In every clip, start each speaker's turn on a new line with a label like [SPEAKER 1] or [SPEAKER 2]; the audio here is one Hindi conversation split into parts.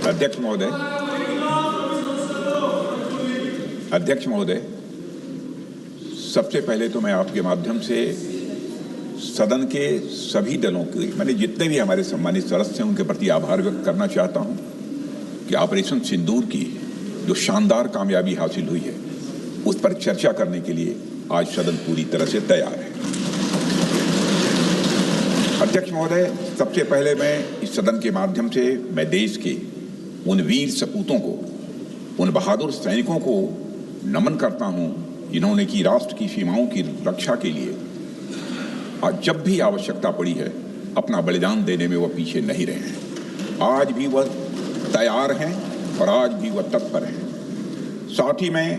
[SPEAKER 1] अध्यक्ष महोदय, सबसे पहले तो मैं आपके माध्यम से सदन के सभी दलों के, मैंने जितने भी हमारे सम्मानित सदस्य हैं उनके प्रति आभार व्यक्त करना चाहता हूं कि ऑपरेशन सिंदूर की जो शानदार कामयाबी हासिल हुई है उस पर चर्चा करने के लिए आज सदन पूरी तरह से तैयार है। अध्यक्ष महोदय, सबसे पहले मैं इस सदन के माध्यम से मैं देश के उन वीर सपूतों को, उन बहादुर सैनिकों को नमन करता हूं जिन्होंने की राष्ट्र की सीमाओं की रक्षा के लिए आज जब भी आवश्यकता पड़ी है अपना बलिदान देने में वह पीछे नहीं रहे हैं। आज भी वह तैयार हैं और आज भी वह तत्पर हैं। साथ ही मैं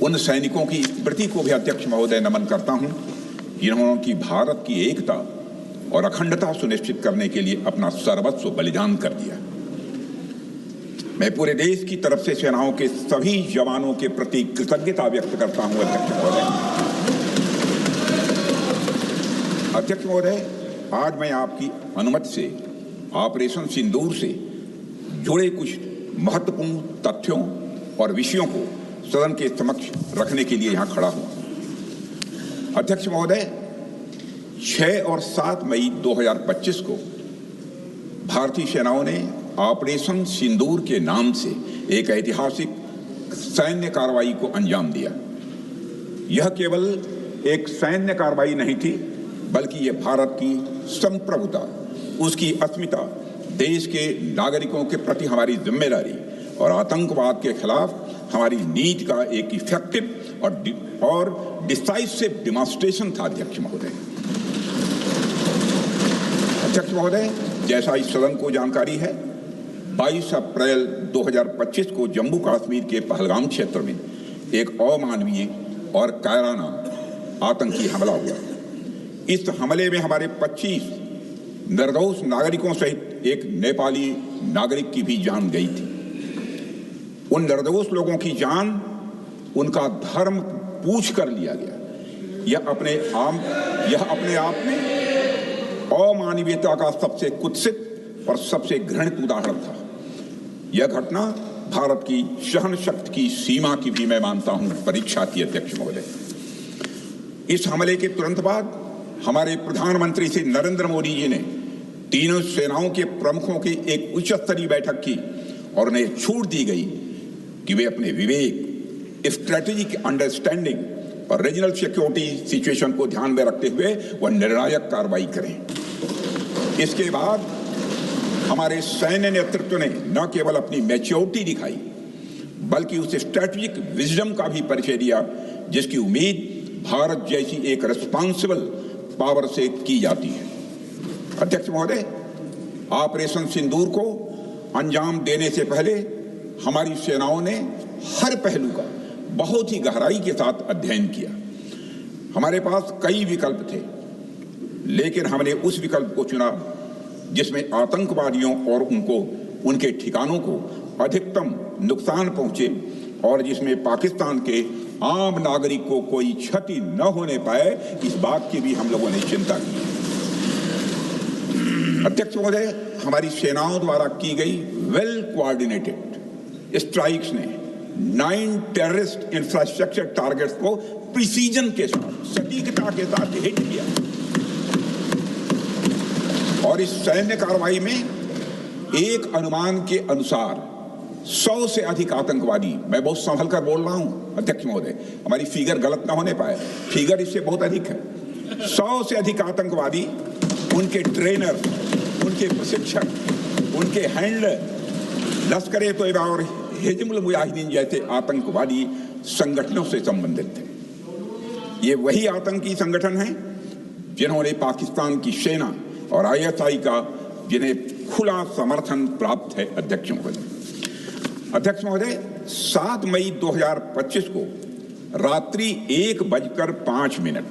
[SPEAKER 1] उन सैनिकों की स्मृति को भी अध्यक्ष महोदय नमन करता हूं जिन्होंने की भारत की एकता और अखंडता सुनिश्चित करने के लिए अपना सर्वस्व बलिदान कर दिया। मैं पूरे देश की तरफ से सेनाओं के सभी जवानों के प्रति कृतज्ञता व्यक्त करता हूं। अध्यक्ष महोदय, आज मैं आपकी अनुमति से ऑपरेशन सिंदूर से जुड़े कुछ महत्वपूर्ण तथ्यों और विषयों को सदन के समक्ष रखने के लिए यहां खड़ा हूं। अध्यक्ष महोदय, 6 और 7 मई 2025 को भारतीय सेनाओं ने ऑपरेशन सिंदूर के नाम से एक ऐतिहासिक सैन्य कार्रवाई को अंजाम दिया। यह केवल एक सैन्य कार्रवाई नहीं थी, बल्कि यह भारत की संप्रभुता, उसकी अस्मिता, देश के नागरिकों के प्रति हमारी जिम्मेदारी और आतंकवाद के खिलाफ हमारी नीति का एक इफेक्टिव और डिसाइसिव डेमोन्स्ट्रेशन था। अध्यक्ष महोदय, जैसा इस सदन को जानकारी है, 22 अप्रैल 2025 को जम्मू कश्मीर के पहलगाम क्षेत्र में एक अमानवीय और कायराना आतंकी हमला हुआ। इस हमले में हमारे 25 निर्दोष नागरिकों सहित एक नेपाली नागरिक की भी जान गई थी। उन निर्दोष लोगों की जान उनका धर्म पूछ कर लिया गया। यह अपने आप में अमानवीयता का सबसे कुत्सित और सबसे घृणित उदाहरण था। यह घटना भारत की सहन शक्ति की सीमा की भी मैं मानता हूं परीक्षा थी। अध्यक्ष महोदय, इस हमले के तुरंत बाद हमारे प्रधानमंत्री श्री नरेंद्र मोदी जी ने तीनों सेनाओं के प्रमुखों की एक उच्च स्तरीय बैठक की और उन्हें छूट दी गई कि वे अपने विवेक, स्ट्रेटेजिक अंडरस्टैंडिंग और रीजनल सिक्योरिटी सिचुएशन को ध्यान में रखते हुए वह निर्णायक कार्रवाई करें। इसके बाद हमारे सैन्य नेतृत्व ने न केवल अपनी मैच्योरिटी दिखाई, बल्कि उस स्ट्रेटेजिक विजडम का भी परिचय दिया जिसकी उम्मीद भारत जैसी एक रिस्पॉन्सिबल पावर से की जाती है। अध्यक्ष महोदय, ऑपरेशन सिंदूर को अंजाम देने से पहले हमारी सेनाओं ने हर पहलू का बहुत ही गहराई के साथ अध्ययन किया। हमारे पास कई विकल्प थे, लेकिन हमने उस विकल्प को चुना जिसमें आतंकवादियों और उनके ठिकानों को अधिकतम नुकसान पहुंचे और जिसमें पाकिस्तान के आम नागरिक को कोई क्षति न होने पाए, इस बात की भी हम लोगों ने चिंता की। अध्यक्ष महोदय, हमारी सेनाओं द्वारा की गई वेल कोऑर्डिनेटेड स्ट्राइक्स ने 9 टेररिस्ट इंफ्रास्ट्रक्चर टारगेट्स को प्रिसीजन के साथ, सटीकता के साथ हिट किया और इस सैन्य कार्रवाई में एक अनुमान के अनुसार 100 से अधिक आतंकवादी, मैं बहुत संभल कर बोल रहा हूं अध्यक्ष महोदय, हमारी फिगर गलत ना होने पाए, फिगर इससे बहुत अधिक है। 100 से अधिक आतंकवादी, उनके ट्रेनर, उनके प्रशिक्षक, उनके हैंडलर, लश्कर-ए तोयबा और हिजबुल मुजाहिदीन जैसे आतंकवादी संगठनों से संबंधित थे। ये वही आतंकी संगठन हैं जिन्होंने पाकिस्तान की सेना और ISI का जिन्हें खुला समर्थन प्राप्त है। अध्यक्ष महोदय, 7 मई 2025 को रात्रि 1:05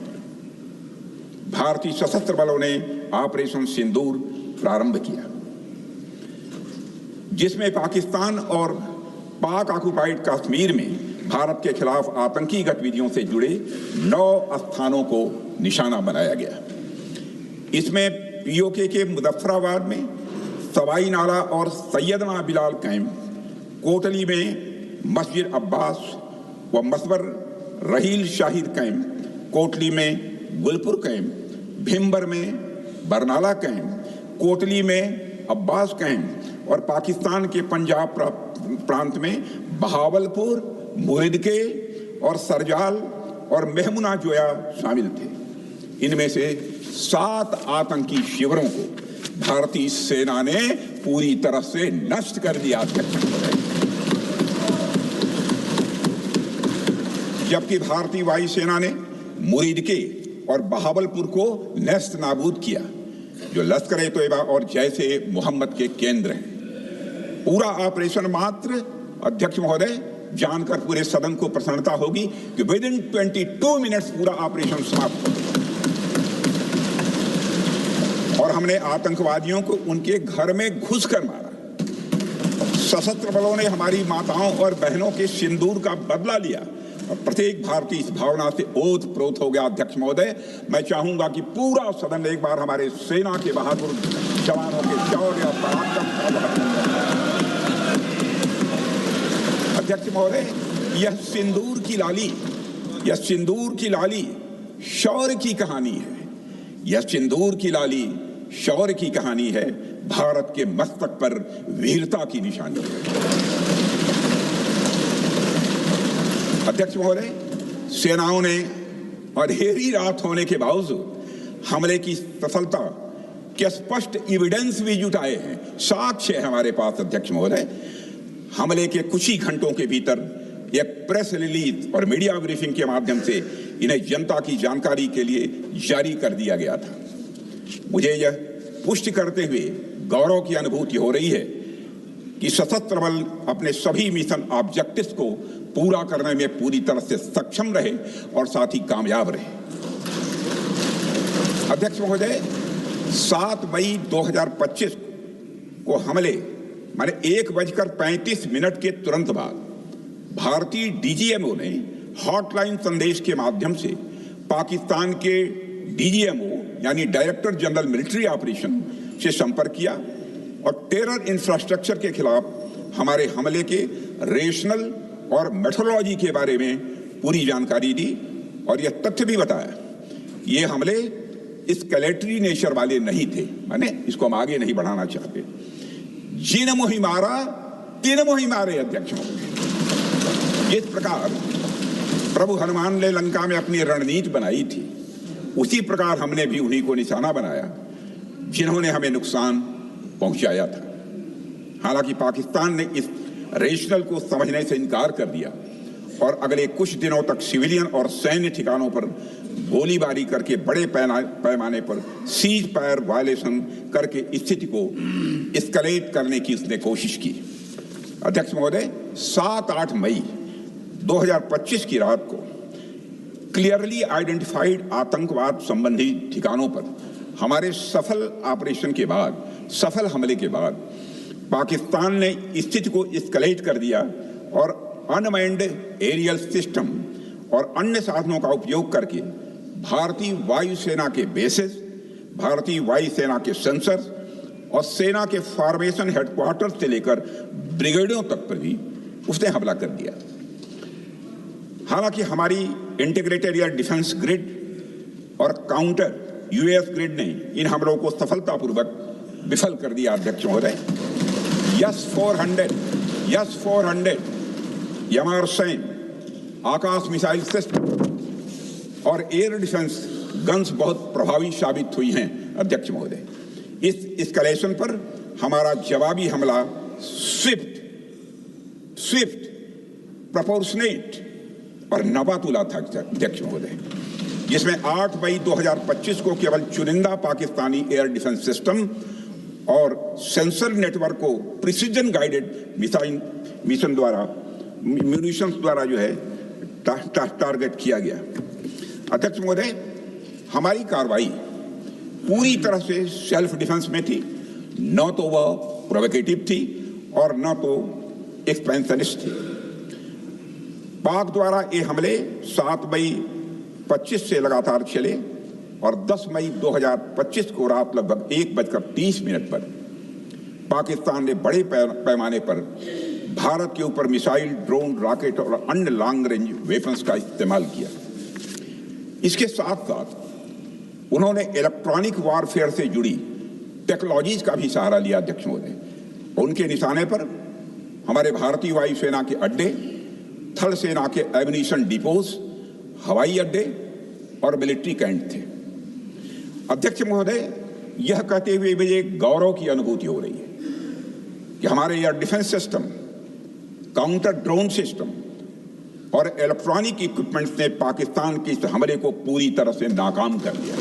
[SPEAKER 1] भारतीय सशस्त्र बलों ने ऑपरेशन सिंदूर प्रारंभ किया, जिसमें पाकिस्तान और पाक ऑक्युपाइड कश्मीर में भारत के खिलाफ आतंकी गतिविधियों से जुड़े 9 स्थानों को निशाना बनाया गया। इसमें POK के मुजफ्फराबाद में सवाई नाला और सैयदना बिलाल कैंप, कोटली में मस्जिद अब्बास व मसबर रहील शाहिद कैंप, कोटली में गुलपुर कैंप, भिम्बर में बरनाला कैंप, कोटली में अब्बास कैंप और पाकिस्तान के पंजाब प्रांत में बहावलपुर, मुहिदके और सरजाल और मेहमुना जोया शामिल थे। इनमें से 7 आतंकी शिविरों को भारतीय सेना ने पूरी तरह से नष्ट कर दिया, जबकि भारतीय वायुसेना ने मुरीदके और बहावलपुर को नेस्त नाबूद किया, जो लश्कर-ए-तोयबा और जैशे मोहम्मद के केंद्र हैं। पूरा ऑपरेशन मात्र, अध्यक्ष महोदय, जानकर पूरे सदन को प्रसन्नता होगी कि विदिन 22 मिनट्स पूरा ऑपरेशन समाप्त हो गया और हमने आतंकवादियों को उनके घर में घुसकर मारा। सशस्त्र बलों ने हमारी माताओं और बहनों के सिंदूर का बदला लिया और प्रत्येक भारतीय इस भावना से ओत-प्रोत हो गया। अध्यक्ष महोदय, मैं चाहूंगा कि पूरा सदन एक बार हमारे सेना के बहादुर जवानों के शौर्य और पराक्रम का। अध्यक्ष महोदय, यह सिंदूर की लाली शौर्य की कहानी है। यह सिंदूर की लाली शौर्य की कहानी है, भारत के मस्तक पर वीरता की निशानी है। अध्यक्ष महोदय, सेनाओं ने अंधेरी रात होने के बावजूद हमले की सफलता के स्पष्ट एविडेंस भी जुटाए हैं, साक्ष्य है हमारे पास। अध्यक्ष महोदय, हमले के कुछ ही घंटों के भीतर एक प्रेस रिलीज और मीडिया ब्रीफिंग के माध्यम से इन्हें जनता की जानकारी के लिए जारी कर दिया गया था। मुझे यह पुष्टि करते हुए गौरव की अनुभूति हो रही है कि सशस्त्र बल अपने सभी मिशन ऑब्जेक्टिव्स को पूरा करने में पूरी तरह से सक्षम रहे और साथ ही कामयाब रहे। अध्यक्ष महोदय, 7 मई 2025 को हमले माने 1:35 के तुरंत बाद भारतीय डीजीएमओ ने हॉटलाइन संदेश के माध्यम से पाकिस्तान के डीजीएमओ यानी डायरेक्टर जनरल मिलिट्री ऑपरेशन से संपर्क किया और टेरर इंफ्रास्ट्रक्चर के खिलाफ हमारे हमले के रेशनल और मेथोडोलॉजी के बारे में पूरी जानकारी दी और यह तथ्य भी बताया ये हमले एस्केलेटरी नेचर वाले नहीं थे, माने इसको हम आगे नहीं बढ़ाना चाहते। जिन मोहि मारा तीन मोहि मारे। अध्यक्ष महोदय, जिस प्रकार प्रभु हनुमान ने लंका में अपनी रणनीति बनाई थी, उसी प्रकार हमने भी उन्हीं को निशाना बनाया जिन्होंने हमें नुकसान पहुंचाया था। हालांकि पाकिस्तान ने इस रेशनल को समझने से इनकार कर दिया और अगले कुछ दिनों तक सिविलियन और सैन्य ठिकानों पर गोलीबारी करके बड़े पैमाने पर सीज फायर वायलेशन करके स्थिति को एस्केलेट करने की उसने कोशिश की। अध्यक्ष महोदय, 7-8 मई 2025 की रात को क्लियरली आइडेंटिफाइड आतंकवाद संबंधी ठिकानों पर हमारे सफल ऑपरेशन के बाद, सफल हमले के बाद पाकिस्तान ने स्थिति को एस्केलेट कर दिया और अनमैन्ड एरियल सिस्टम और अन्य साधनों का उपयोग करके भारतीय वायुसेना के बेसेस, भारतीय वायुसेना के सेंसर्स और सेना के फॉर्मेशन हेडक्वार्टर्स से लेकर ब्रिगेडों तक पर भी उसने हमला कर दिया। हालांकि हमारी इंटीग्रेटेड एयर डिफेंस ग्रिड और काउंटर यूएस ग्रिड ने इन हमलों को सफलतापूर्वक विफल कर दिया। अध्यक्ष महोदय, यस 400 यमारसैन आकाश मिसाइल सिस्टम और एयर डिफेंस गन्स बहुत प्रभावी साबित हुई हैं। अध्यक्ष महोदय, इस एस्केलेशन पर हमारा जवाबी हमला स्विफ्ट, प्रोपोर्शनेट और नवातुला था। अध्यक्ष महोदय, जिसमें 8 मई 2025 को केवल चुनिंदा पाकिस्तानी एयर डिफेंस सिस्टम और सेंसर नेटवर्क को प्रिसीजन गाइडेड मिशन द्वारा म्यूनिशंस द्वारा जो है टारगेट किया गया। अध्यक्ष महोदय, हमारी कार्रवाई पूरी तरह से सेल्फ डिफेंस में थी, न तो वह प्रोवोकेटिव थी और न तो एक्सपेंशनिस्ट थी। पाक द्वारा ये हमले 7 मई 25 से लगातार चले और 10 मई 2025 को रात लगभग 1:30 पर पाकिस्तान ने बड़े पैमाने पर भारत के ऊपर मिसाइल, ड्रोन, रॉकेट और अन्य लॉन्ग रेंज वेपन्स का इस्तेमाल किया। इसके साथ साथ उन्होंने इलेक्ट्रॉनिक वॉरफेयर से जुड़ी टेक्नोलॉजीज का भी सहारा लिया। अध्यक्ष महोदय, उनके निशाने पर हमारे भारतीय वायुसेना के अड्डे, थल सेना के एम्यूनिशन डिपोज, हवाई अड्डे और मिलिट्री कैंट थे। अध्यक्ष महोदय, यह कहते हुए मुझे गौरव की अनुभूति हो रही है कि हमारे air defence system, counter drone system और इलेक्ट्रॉनिक इक्विपमेंट्स ने पाकिस्तान के इस हमले को पूरी तरह से नाकाम कर दिया।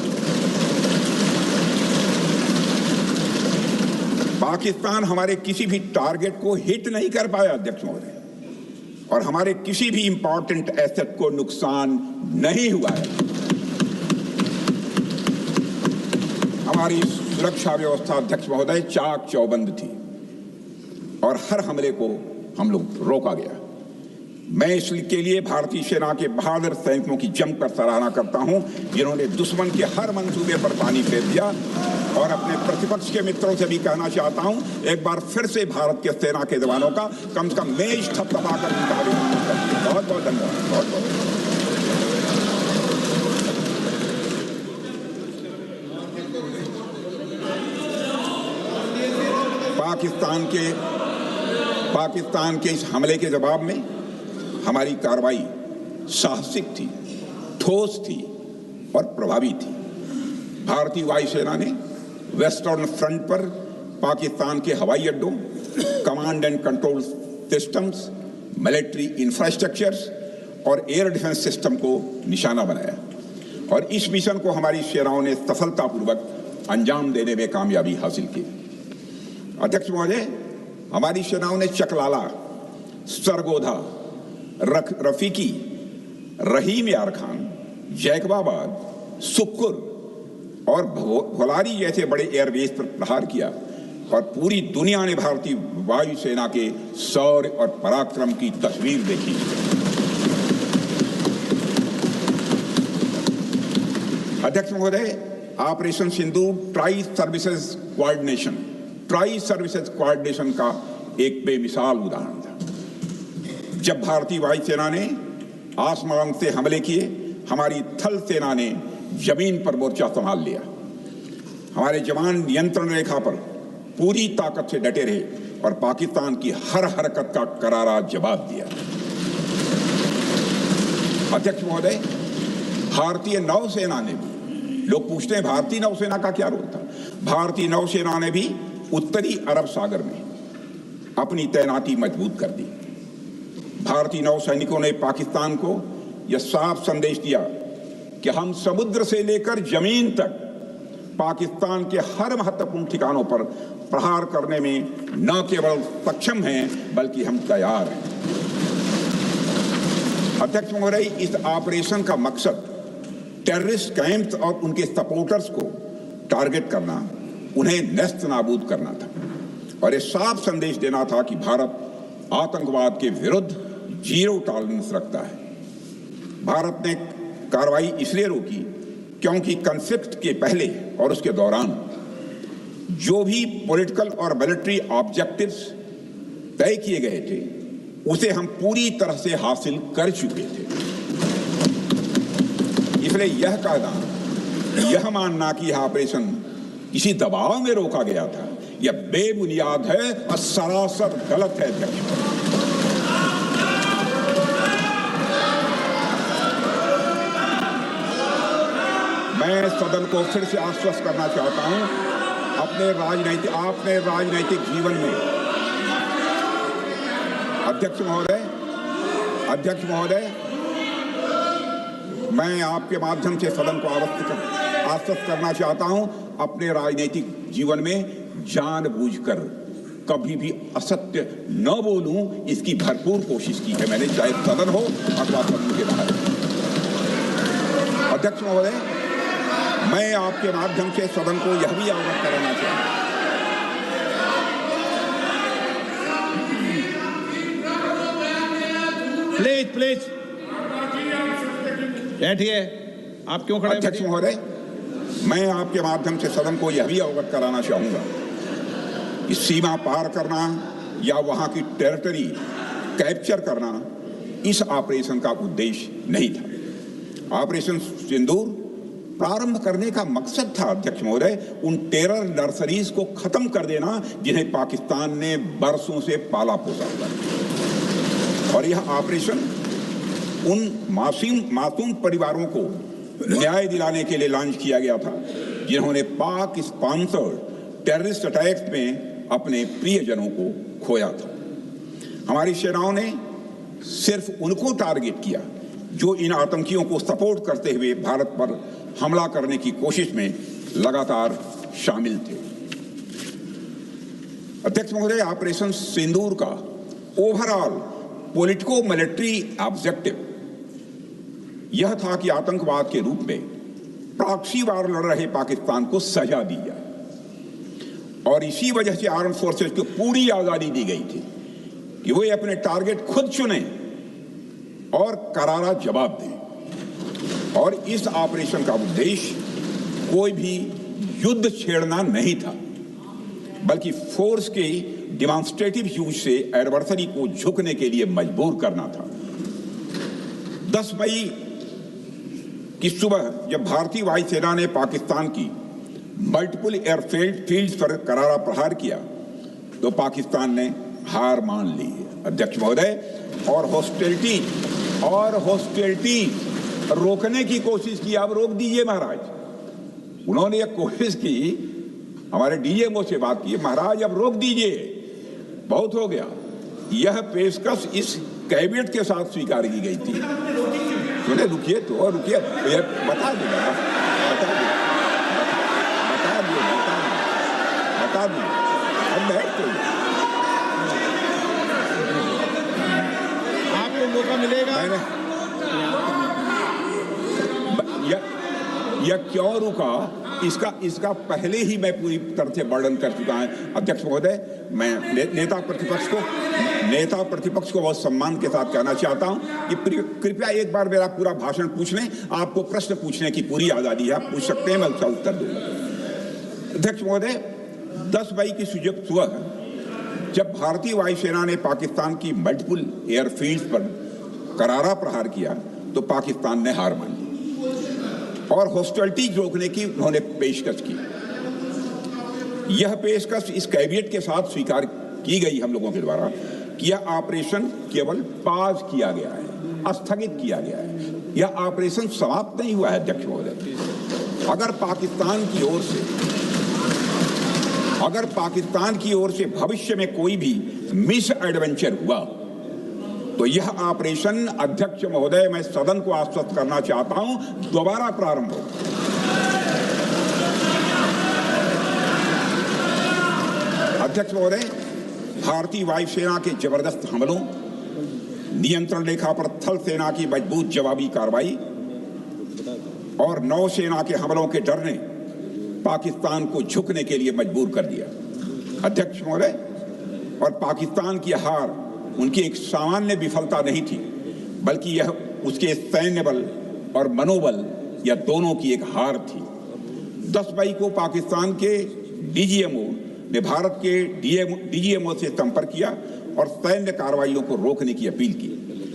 [SPEAKER 1] पाकिस्तान हमारे किसी भी टारगेट को हिट नहीं कर पाया अध्यक्ष महोदय, और हमारे किसी भी इंपॉर्टेंट एसेट को नुकसान नहीं हुआ है। हमारी सुरक्षा व्यवस्था अध्यक्ष महोदय चाक चौबंद थी और हर हमले को हम लोग रोका गया। मैं इसके लिए भारतीय सेना के बहादुर सैनिकों की जमकर सराहना करता हूं, जिन्होंने दुश्मन के हर मंसूबे पर पानी फेर दिया। और अपने प्रतिपक्ष के मित्रों से भी कहना चाहता हूं, एक बार फिर से भारत के सेना के जवानों का कम से कम मेज थपथपाकर उनका अभिनंदन करते। बहुत बहुत धन्यवाद। बहुत बहुत पाकिस्तान के इस हमले के जवाब में हमारी कार्रवाई साहसिक थी, ठोस थी और प्रभावी थी। भारतीय वायुसेना ने वेस्टर्न फ्रंट पर पाकिस्तान के हवाई अड्डों, command and control systems, military infrastructures और एयर डिफेंस सिस्टम को निशाना बनाया और इस मिशन को हमारी सेनाओं ने सफलतापूर्वक अंजाम देने में कामयाबी हासिल की। अध्यक्ष महोदय, हमारी सेनाओं ने चकलाला, सरगोधा, रफीकी, रहीम यार खान, जैकबाबाद, सुक्कुर और भोलारी जैसे बड़े एयरबेस पर प्रहार किया और पूरी दुनिया ने भारतीय वायुसेना के शौर्य और पराक्रम की तस्वीर देखी। अध्यक्ष महोदय, ऑपरेशन सिंदूर ट्राई सर्विसेज कोऑर्डिनेशन का एक बेमिसाल उदाहरण था। जब भारतीय वायुसेना ने आसमान से हमले किए, हमारी थल सेना ने जमीन पर मोर्चा संभाल लिया। हमारे जवान नियंत्रण रेखा पर पूरी ताकत से डटे रहे और पाकिस्तान की हर हरकत का करारा जवाब दिया। अध्यक्ष महोदय, भारतीय नौसेना ने भी, लोग पूछते हैं भारतीय नौसेना का क्या रोल था, भारतीय नौसेना ने भी उत्तरी अरब सागर में अपनी तैनाती मजबूत कर दी। भारतीय नौसैनिकों ने पाकिस्तान को यह साफ संदेश दिया कि हम समुद्र से लेकर जमीन तक पाकिस्तान के हर महत्वपूर्ण ठिकानों पर प्रहार करने में न केवल सक्षम हैं बल्कि हम तैयार हैं। अध्यक्ष महोदय, इस ऑपरेशन का मकसद टेररिस्ट कैंप्स और उनके सपोर्टर्स को टारगेट करना, उन्हें नेस्त नाबूद करना था और ये साफ संदेश देना था कि भारत आतंकवाद के विरुद्ध जीरो टॉलरेंस रखता है। भारत ने कार्रवाई इसलिए रोकी क्योंकि कॉन्फ्लिक्ट के पहले और उसके दौरान जो भी पॉलिटिकल और मिलिट्री ऑब्जेक्टिव्स तय किए गए थे उसे हम पूरी तरह से हासिल कर चुके थे। इसलिए यह कहना, यह मानना कि यह ऑपरेशन किसी दबाव में रोका गया था, यह बेबुनियाद है और सरासर गलत है। मैं सदन को फिर से आश्वस्त करना चाहता हूं, अपने राजनीतिक जीवन में अध्यक्ष महोदय, मैं आपके माध्यम से सदन को आश्वस्त करना चाहता हूं, अपने राजनीतिक जीवन में जानबूझकर कभी भी असत्य न बोलूं, इसकी भरपूर कोशिश की है मैंने, चाहे सदन हो अथवा सदन के बाहर। अध्यक्ष महोदय, मैं आपके माध्यम से सदन को यह भी अवगत कराना चाहता हूं,
[SPEAKER 2] प्लीज बैठिए। आप क्यों खड़े?
[SPEAKER 1] अध्यक्ष महोदय, मैं आपके माध्यम से सदन को यह भी अवगत कराना चाहूंगा कि सीमा पार करना या वहां की टेरिटरी कैप्चर करना इस ऑपरेशन का उद्देश्य नहीं था। ऑपरेशन सिंदूर प्रारंभ करने का मकसद था अध्यक्ष महोदय उन टेरर नर्सरीज को खत्म कर देना जिन्हें पाकिस्तान ने बरसों से पाला पोसा था। और यह ऑपरेशन उन मासूम परिवारों को न्याय दिलाने के लिए लॉन्च किया गया था जिन्होंने पाक स्पॉन्सर्ड टेररिस्ट अटैक्स में अपने प्रियजनों को खोया था। हमारी सेनाओं ने सिर्फ उनको टारगेट किया जो इन आतंकियों को सपोर्ट करते हुए भारत पर हमला करने की कोशिश में लगातार शामिल थे। अध्यक्ष महोदय, ऑपरेशन सिंदूर का ओवरऑल पॉलिटिको मिलिट्री ऑब्जेक्टिव यह था कि आतंकवाद के रूप में प्रॉक्सी वार लड़ रहे पाकिस्तान को सजा दी जाए और इसी वजह से आर्म फोर्सेस को पूरी आजादी दी गई थी कि वे अपने टारगेट खुद चुने और करारा जवाब दें। और इस ऑपरेशन का उद्देश्य कोई भी युद्ध छेड़ना नहीं था बल्कि फोर्स के डिमॉन्स्ट्रेटिव यूज से एडवर्सरी को झुकने के लिए मजबूर करना था। 10 मई की सुबह जब भारतीय वायुसेना ने पाकिस्तान की मल्टीपल एयरफील्ड्स पर करारा प्रहार किया तो पाकिस्तान ने हार मान ली। अध्यक्ष महोदय, और हॉस्टिलिटी रोकने की कोशिश की। अब रोक दीजिए महाराज। उन्होंने एक कोशिश की, हमारे डीएमओ से बात की, महाराज अब रोक दीजिए, बहुत हो गया। यह पेशकश इस कैबिनेट के साथ स्वीकार की गई थी। सुने, रुकिए तो रुकिए, बता दो अब बैठ
[SPEAKER 2] आपको मौका मिलेगा।
[SPEAKER 1] यह क्यों रुका इसका पहले ही मैं पूरी तरह से वर्णन कर चुका है। अध्यक्ष महोदय, मैं नेता प्रतिपक्ष को बहुत सम्मान के साथ कहना चाहता हूं कि कृपया एक बार मेरा पूरा भाषण पूछ लें। आपको प्रश्न पूछने की पूरी आजादी है, आप पूछ सकते हैं, मैं उसका उत्तर दूंगा। अध्यक्ष महोदय, 10 मई की सुबह जब भारतीय वायुसेना ने पाकिस्तान की मल्टीपल एयरफील्ड्स पर करारा प्रहार किया तो पाकिस्तान ने हार मान ली और हॉस्टिलिटी रोकने की उन्होंने पेशकश की। यह पेशकश इस कैबिनेट के साथ स्वीकार की गई हम लोगों के द्वारा कि यह ऑपरेशन केवल पाज किया गया है, स्थगित किया गया है। यह ऑपरेशन समाप्त नहीं हुआ है। अध्यक्ष महोदय, अगर पाकिस्तान की ओर से भविष्य में कोई भी मिस एडवेंचर हुआ तो यह ऑपरेशन, अध्यक्ष महोदय, मैं सदन को आश्वस्त करना चाहता हूं, दोबारा प्रारंभ हो। अध्यक्ष महोदय, भारतीय वायुसेना के जबरदस्त हमलों, नियंत्रण रेखा पर थल सेना की मजबूत जवाबी कार्रवाई और नौसेना के हमलों के डर ने पाकिस्तान को झुकने के लिए मजबूर कर दिया। अध्यक्ष महोदय, और पाकिस्तान की हार उनकी एक सामान्य विफलता नहीं थी बल्कि यह उसके सैन्य बल और मनोबल या दोनों की एक हार थी। 10 मई को पाकिस्तान के डीजीएमओ ने भारत के डीजीएमओ से संपर्क किया और सैन्य कार्रवाइयों को रोकने की अपील की।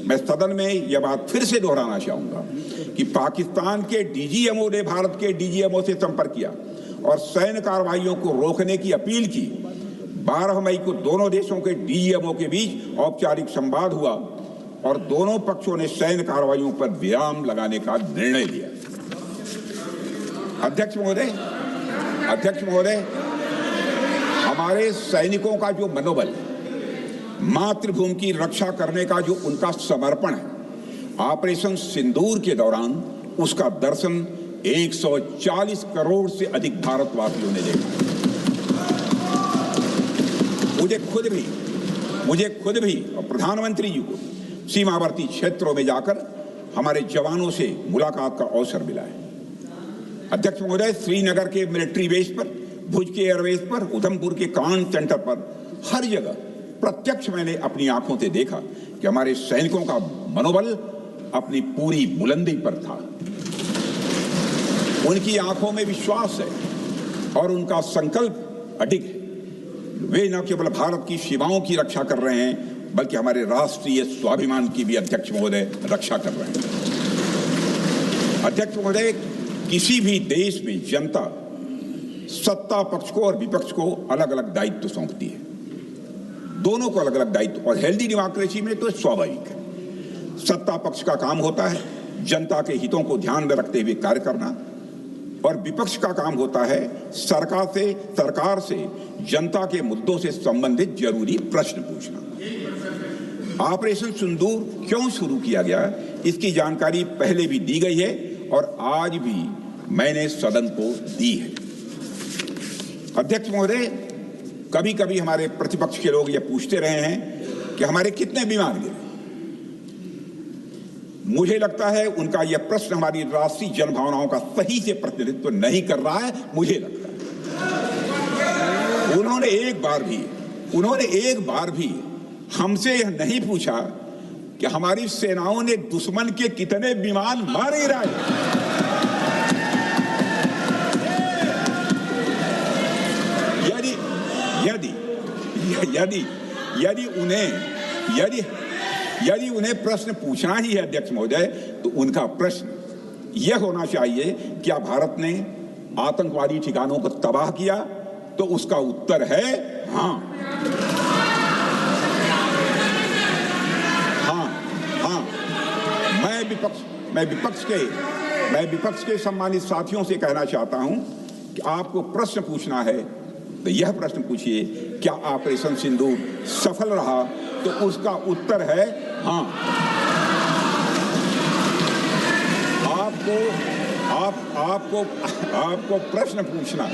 [SPEAKER 1] मैं सदन में यह बात फिर से दोहराना चाहूंगा कि पाकिस्तान के डीजीएमओ ने भारत के डीजीएमओ से संपर्क किया और सैन्य कार्रवाइयों को रोकने की अपील की। 12 मई को दोनों देशों के डीजीएमओ के बीच औपचारिक संवाद हुआ और दोनों पक्षों ने सैन्य कार्रवाइयों पर विराम लगाने का निर्णय लिया। अध्यक्ष महोदय, हमारे सैनिकों का जो मनोबल, मातृभूमि की रक्षा करने का जो उनका समर्पण है, ऑपरेशन सिंदूर के दौरान उसका दर्शन 140 करोड़ से अधिक भारतवासियों ने देखा। मुझे खुद भी और प्रधानमंत्री जी को सीमावर्ती क्षेत्रों में जाकर हमारे जवानों से मुलाकात का अवसर मिला है। अध्यक्ष महोदय, श्रीनगर के मिलिट्री बेस पर, भुज के एयरबेस पर, उधमपुर के कमांड सेंटर पर, हर जगह प्रत्यक्ष मैंने अपनी आंखों से देखा कि हमारे सैनिकों का मनोबल अपनी पूरी बुलंदी पर था। उनकी आंखों में विश्वास है और उनका संकल्प अडिग है। वे न केवल भारत की सीमाओं की रक्षा कर रहे हैं बल्कि हमारे राष्ट्रीय स्वाभिमान की भी अध्यक्ष महोदय रक्षा कर रहे हैं। अध्यक्ष महोदय, किसी भी देश में जनता सत्ता पक्ष को और विपक्ष को अलग अलग दायित्व सौंपती है, दोनों को अलग अलग दायित्व, और हेल्दी डेमोक्रेसी में तो स्वाभाविक है। सत्ता पक्ष का काम होता है जनता के हितों को ध्यान में रखते हुए कार्य करना, और विपक्ष का काम होता है सरकार से जनता के मुद्दों से संबंधित जरूरी प्रश्न पूछना। ऑपरेशन सिंदूर क्यों शुरू किया गया, इसकी जानकारी पहले भी दी गई है और आज भी मैंने सदन को दी है। अध्यक्ष महोदय, कभी कभी हमारे प्रतिपक्ष के लोग ये पूछते रहे हैं कि हमारे कितने विमान गिरे। मुझे लगता है उनका यह प्रश्न हमारी राष्ट्रीय जनभावनाओं का सही से प्रतिनिधित्व नहीं कर रहा है। मुझे लगता है उन्होंने एक बार भी हमसे यह नहीं पूछा कि हमारी सेनाओं ने दुश्मन के कितने विमान मारे गिराए। यदि उन्हें प्रश्न पूछना ही है अध्यक्ष महोदय, तो उनका प्रश्न यह होना चाहिए, क्या भारत ने आतंकवादी ठिकानों को तबाह किया? तो उसका उत्तर है हाँ। मैं विपक्ष के सम्मानित साथियों से कहना चाहता हूं कि आपको प्रश्न पूछना है तो यह प्रश्न पूछिए, क्या ऑपरेशन सिंदूर सफल रहा? तो उसका उत्तर है हाँ। आपको प्रश्न पूछना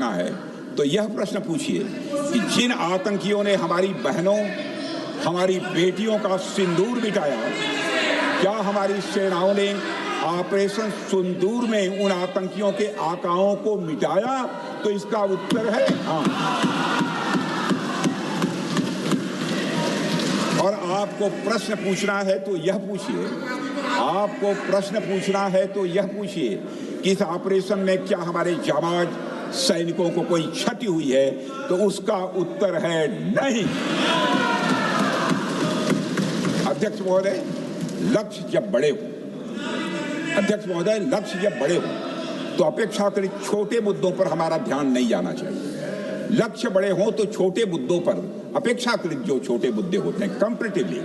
[SPEAKER 1] है तो यह प्रश्न पूछिए कि जिन आतंकियों ने हमारी बहनों, हमारी बेटियों का सिंदूर मिटाया, क्या हमारी सेनाओं ने ऑपरेशन सिंदूर में उन आतंकियों के आकाओं को मिटाया? तो इसका उत्तर है हाँ। और आपको प्रश्न पूछना है तो यह पूछिए कि इस ऑपरेशन में क्या हमारे जाबाज सैनिकों को कोई क्षति हुई है? तो उसका उत्तर है नहीं। अध्यक्ष महोदय, लक्ष्य जब बड़े हो तो अपेक्षाकृत छोटे मुद्दों पर हमारा ध्यान नहीं जाना चाहिए। लक्ष्य बड़े हों तो छोटे मुद्दों पर, अपेक्षाकृत जो छोटे मुद्दे होते हैं कंपैरेटिवली,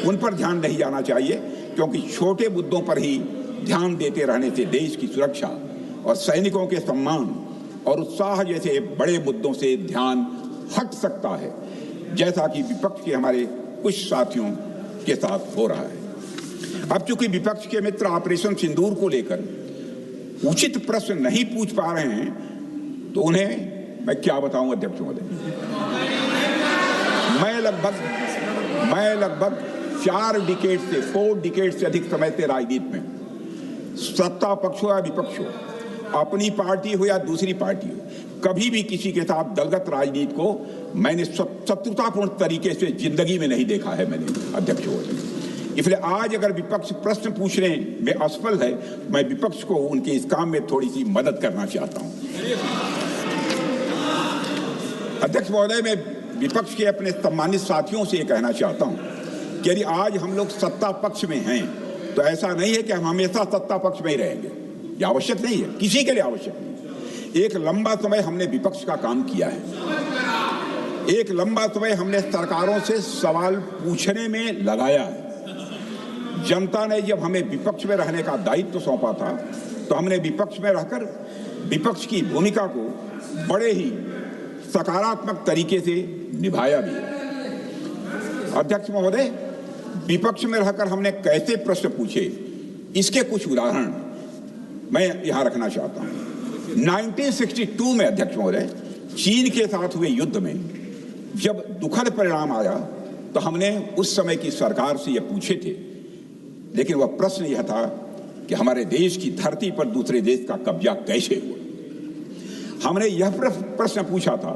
[SPEAKER 1] उन पर ध्यान नहीं जाना चाहिए, क्योंकि छोटे मुद्दों पर ही ध्यान देते रहने से देश की सुरक्षा और सैनिकों के सम्मान और उत्साह जैसे बड़े मुद्दों से ध्यान हट सकता है, जैसा कि विपक्ष के हमारे कुछ साथियों के साथ हो रहा है। अब चूंकि विपक्ष के मित्र ऑपरेशन सिंदूर को लेकर उचित प्रश्न नहीं पूछ पा रहे हैं, तो उन्हें मैं क्या बताऊं अध्यक्ष महोदय। मैं लगभग 4 डिकेड से अधिक समय से राजनीति में, सत्ता पक्ष हो या विपक्ष हो, अपनी पार्टी हो या दूसरी पार्टी हो, कभी भी किसी के साथ दलगत राजनीति को मैंने शत्रुतापूर्ण तरीके से जिंदगी में नहीं देखा है मैंने अध्यक्ष महोदय। इसलिए आज अगर विपक्ष प्रश्न पूछने में असफल है, मैं विपक्ष को उनके इस काम में थोड़ी सी मदद करना चाहता हूं। अध्यक्ष महोदय, मैं विपक्ष के अपने सम्मानित साथियों से ये कहना चाहता हूं कि यदि आज हम लोग सत्ता पक्ष में हैं, तो ऐसा नहीं है कि हम हमेशा सत्ता पक्ष में ही रहेंगे। ये आवश्यक नहीं है, किसी के लिए आवश्यक नहीं। एक लंबा समय हमने विपक्ष का काम किया है, एक लंबा समय हमने सरकारों से सवाल पूछने में लगाया है। जनता ने जब हमें विपक्ष में रहने का दायित्व सौंपा था, तो हमने विपक्ष में रहकर विपक्ष की भूमिका को बड़े ही सकारात्मक तरीके से निभाया भी है। अध्यक्ष महोदय, विपक्ष में रहकर हमने कैसे प्रश्न पूछे, इसके कुछ उदाहरण मैं यहां रखना चाहता हूं। 1962 में अध्यक्ष महोदय, चीन के साथ हुए युद्ध में जब दुखद परिणाम आया, तो हमने उस समय की सरकार से यह पूछे थे, लेकिन वह प्रश्न यह था कि हमारे देश की धरती पर दूसरे देश का कब्जा कैसे हुआ। हमने यह प्रश्न पूछा था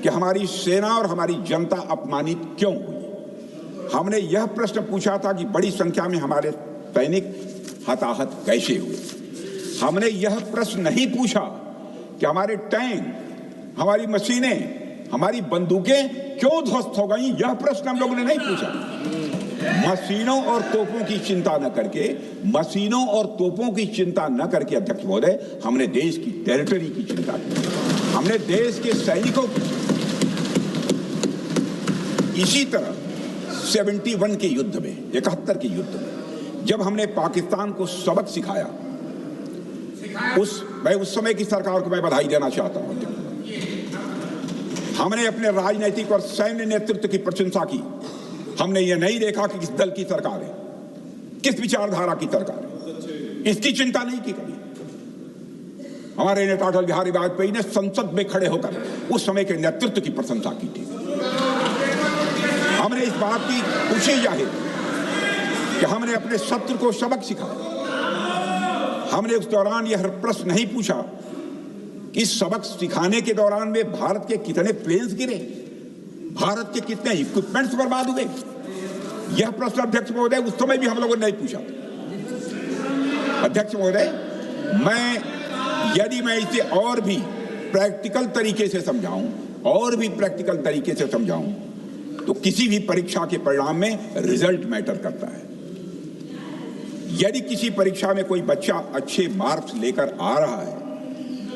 [SPEAKER 1] कि हमारी सेना और हमारी जनता अपमानित क्यों हुई। हमने यह प्रश्न पूछा था कि बड़ी संख्या में हमारे सैनिक हताहत कैसे हुए। हमने यह प्रश्न नहीं पूछा कि हमारे टैंक, हमारी मशीनें, हमारी बंदूकें क्यों ध्वस्त हो गई, यह प्रश्न हम लोगों ने नहीं पूछा। मशीनों और तोपों की चिंता न करके, मशीनों और तोपों की चिंता न करके अध्यक्ष महोदय, हमने देश की टेरिटरी की चिंता की, हमने देश के सैनिकों की। इसी तरह 71 के युद्ध में, 71 के युद्ध में जब हमने पाकिस्तान को सबक सिखाया, मैं उस समय की सरकार को मैं बधाई देना चाहता हूं। हमने अपने राजनीतिक और सैन्य नेतृत्व की प्रशंसा की। हमने ये नहीं देखा कि किस दल की सरकार है, किस विचारधारा की सरकार है, इसकी चिंता नहीं की कभी। हमारे नेता अटल बिहारी वाजपेयी ने संसद में खड़े होकर उस समय के नेतृत्व की प्रशंसा की थी। हमने इस बात की खुशी जाहिर कि हमने अपने शत्रु को सबक सिखाया। हमने उस दौरान यह प्रश्न नहीं पूछा कि सबक सिखाने के दौरान में भारत के कितने प्लेन्स गिरे, भारत के कितने इक्विपमेंट्स बर्बाद हुए। यह प्रश्न अध्यक्ष महोदय उस समय भी हम लोगों ने नहीं पूछा। अध्यक्ष महोदय, यदि मैं इसे और भी प्रैक्टिकल तरीके से समझाऊं, तो किसी भी परीक्षा के परिणाम में रिजल्ट मैटर करता है। यदि किसी परीक्षा में कोई बच्चा अच्छे मार्क्स लेकर आ रहा है,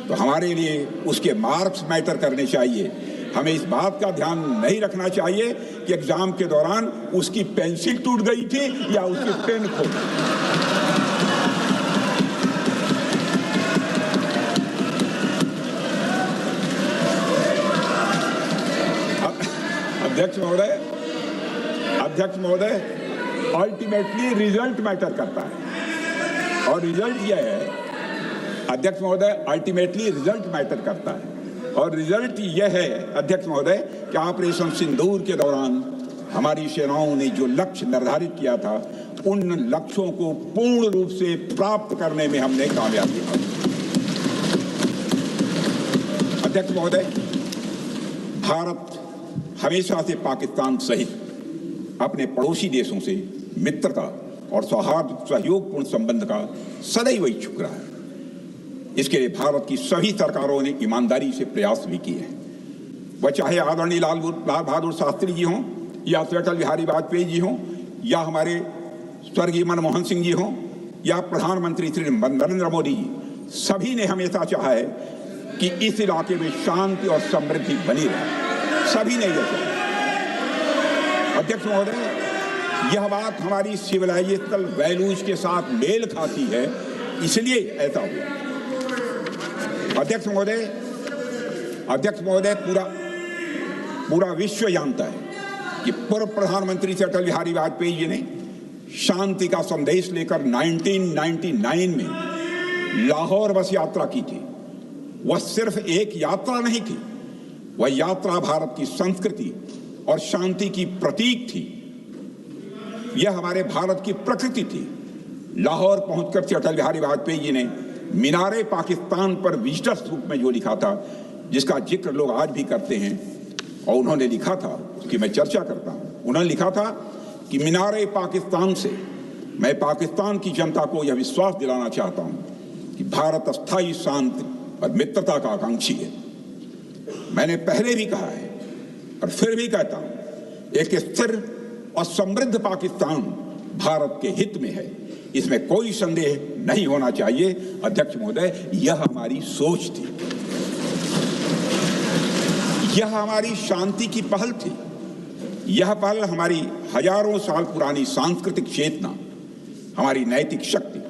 [SPEAKER 1] तो हमारे लिए उसके मार्क्स मैटर करने चाहिए। हमें इस बात का ध्यान नहीं रखना चाहिए कि एग्जाम के दौरान उसकी पेंसिल टूट गई थी या उसकी पेन खो गई। अध्यक्ष महोदय, अल्टीमेटली रिजल्ट मैटर करता है, और रिजल्ट यह है, अध्यक्ष महोदय, अल्टीमेटली रिजल्ट मैटर करता है, और रिजल्ट यह है अध्यक्ष महोदय कि ऑपरेशन सिंदूर के दौरान हमारी सेनाओं ने जो लक्ष्य निर्धारित किया था, उन लक्ष्यों को पूर्ण रूप से प्राप्त करने में हमने कामयाबी हासिल की। अध्यक्ष महोदय, भारत हमेशा से पाकिस्तान सहित अपने पड़ोसी देशों से मित्रता और सौहार्द सहयोगपूर्ण संबंध का सदैव इच्छुक रहा है। इसके लिए भारत की सभी सरकारों ने ईमानदारी से प्रयास भी किए हैं। वह चाहे आदरणीय लाल बहादुर शास्त्री जी हों, या अटल बिहारी वाजपेयी जी हों, या हमारे स्वर्गीय मनमोहन सिंह जी हों, या प्रधानमंत्री श्री नरेंद्र मोदी जी, सभी ने हमेशा चाहा है कि इस इलाके में शांति और समृद्धि बनी रहे। सभी ने यह चाहा। अध्यक्ष महोदय, यह बात हमारी सिविलाइजेशनल वैल्यूज के साथ मेल खाती है, इसलिए ऐसा हुआ। अध्यक्ष महोदय, पूरा विश्व जानता है कि पूर्व प्रधानमंत्री से अटल बिहारी वाजपेयी जी ने शांति का संदेश लेकर 1999 में लाहौर बस यात्रा की थी। वह सिर्फ एक यात्रा नहीं थी, वह यात्रा भारत की संस्कृति और शांति की प्रतीक थी। यह हमारे भारत की प्रकृति थी। लाहौर पहुंचकर से अटल बिहारी वाजपेयी जी ने मीनारे पाकिस्तान पर विजिटर्स रूप में जो लिखा था, जिसका जिक्र लोग आज भी करते हैं, और उन्होंने लिखा था कि मैं चर्चा करता हूं, उन्होंने लिखा था कि मीनारे पाकिस्तान से मैं पाकिस्तान की जनता को यह विश्वास दिलाना चाहता हूं कि भारत अस्थायी शांति और मित्रता का आकांक्षी है। मैंने पहले भी कहा है और फिर भी कहता हूं, एक स्थिर और समृद्ध पाकिस्तान भारत के हित में है, इसमें कोई संदेह नहीं होना चाहिए। अध्यक्ष महोदय, यह हमारी सोच थी, यह हमारी शांति की पहल थी। यह पहल हमारी हजारों साल पुरानी सांस्कृतिक चेतना, हमारी नैतिक शक्ति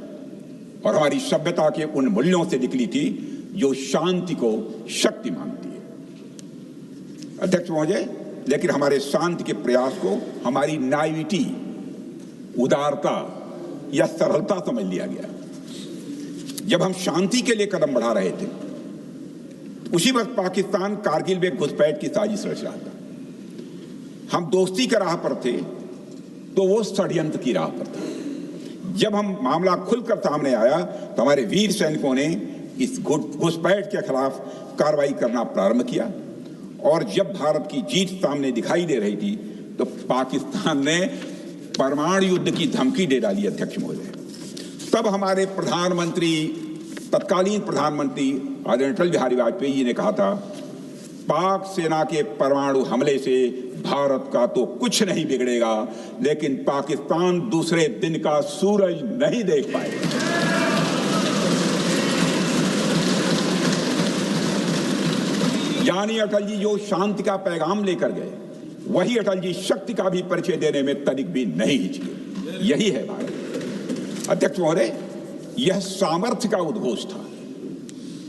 [SPEAKER 1] और हमारी सभ्यता के उन मूल्यों से निकली थी जो शांति को शक्ति मानती है। अध्यक्ष महोदय, लेकिन हमारे शांति के प्रयास को हमारी नाइविटी, उदारता या सरलता समझ लिया गया। जब हम शांति के लिए कदम बढ़ा रहे थे, उसी वक्त पाकिस्तान कारगिल में घुसपैठ की साजिश रच रहा था। हम दोस्ती की राह पर थे तो वो षड्यंत्र की राह पर था। जब हम मामला खुलकर सामने आया तो हमारे वीर सैनिकों ने इस घुसपैठ के खिलाफ कार्रवाई करना प्रारंभ किया, और जब भारत की जीत सामने दिखाई दे रही थी तो पाकिस्तान ने परमाणु युद्ध की धमकी दे डाली। अध्यक्ष महोदय, तब हमारे तत्कालीन प्रधानमंत्री आदरणीय अटल बिहारी वाजपेयी जी ने कहा था पाक सेना के परमाणु हमले से भारत का तो कुछ नहीं बिगड़ेगा, लेकिन पाकिस्तान दूसरे दिन का सूरज नहीं देख पाएगा। यानी अटल जी जो शांति का पैगाम लेकर गए, वही अटल जी शक्ति का भी परिचय देने में तनिक भी नहीं हिचके। यही है भारत। अध्यक्ष महोदय, यह सामर्थ्य का उद्घोष था।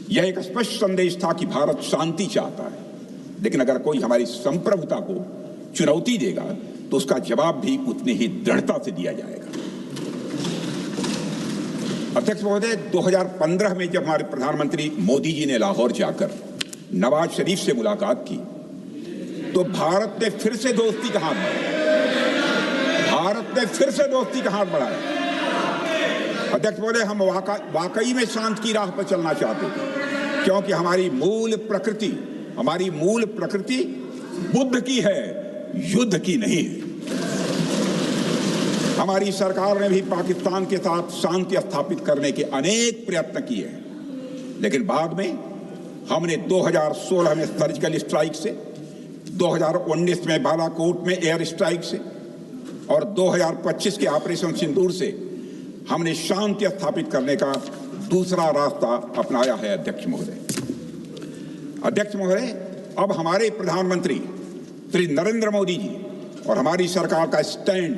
[SPEAKER 1] यह एक स्पष्ट संदेश था कि भारत शांति चाहता है, लेकिन अगर कोई हमारी संप्रभुता को चुनौती देगा तो उसका जवाब भी उतनी ही दृढ़ता से दिया जाएगा। अध्यक्ष महोदय, 2015 में जब हमारे प्रधानमंत्री मोदी जी ने लाहौर जाकर नवाज शरीफ से मुलाकात की, तो भारत ने फिर से दोस्ती का हाथ बढ़ाया। अध्यक्ष महोदय, हम वाकई में शांति की राह पर चलना चाहते थे, क्योंकि हमारी मूल प्रकृति बुद्ध की है, युद्ध की नहीं है। हमारी सरकार ने भी पाकिस्तान के साथ शांति स्थापित करने के अनेक प्रयत्न किए हैं, लेकिन बाद में हमने 2016 में सर्जिकल स्ट्राइक से, 2019 में बालाकोट में एयर स्ट्राइक से और 2025 के ऑपरेशन सिंदूर से हमने शांति स्थापित करने का दूसरा रास्ता अपनाया है। अध्यक्ष महोदय, अब हमारे प्रधानमंत्री श्री नरेंद्र मोदी जी और हमारी सरकार का स्टैंड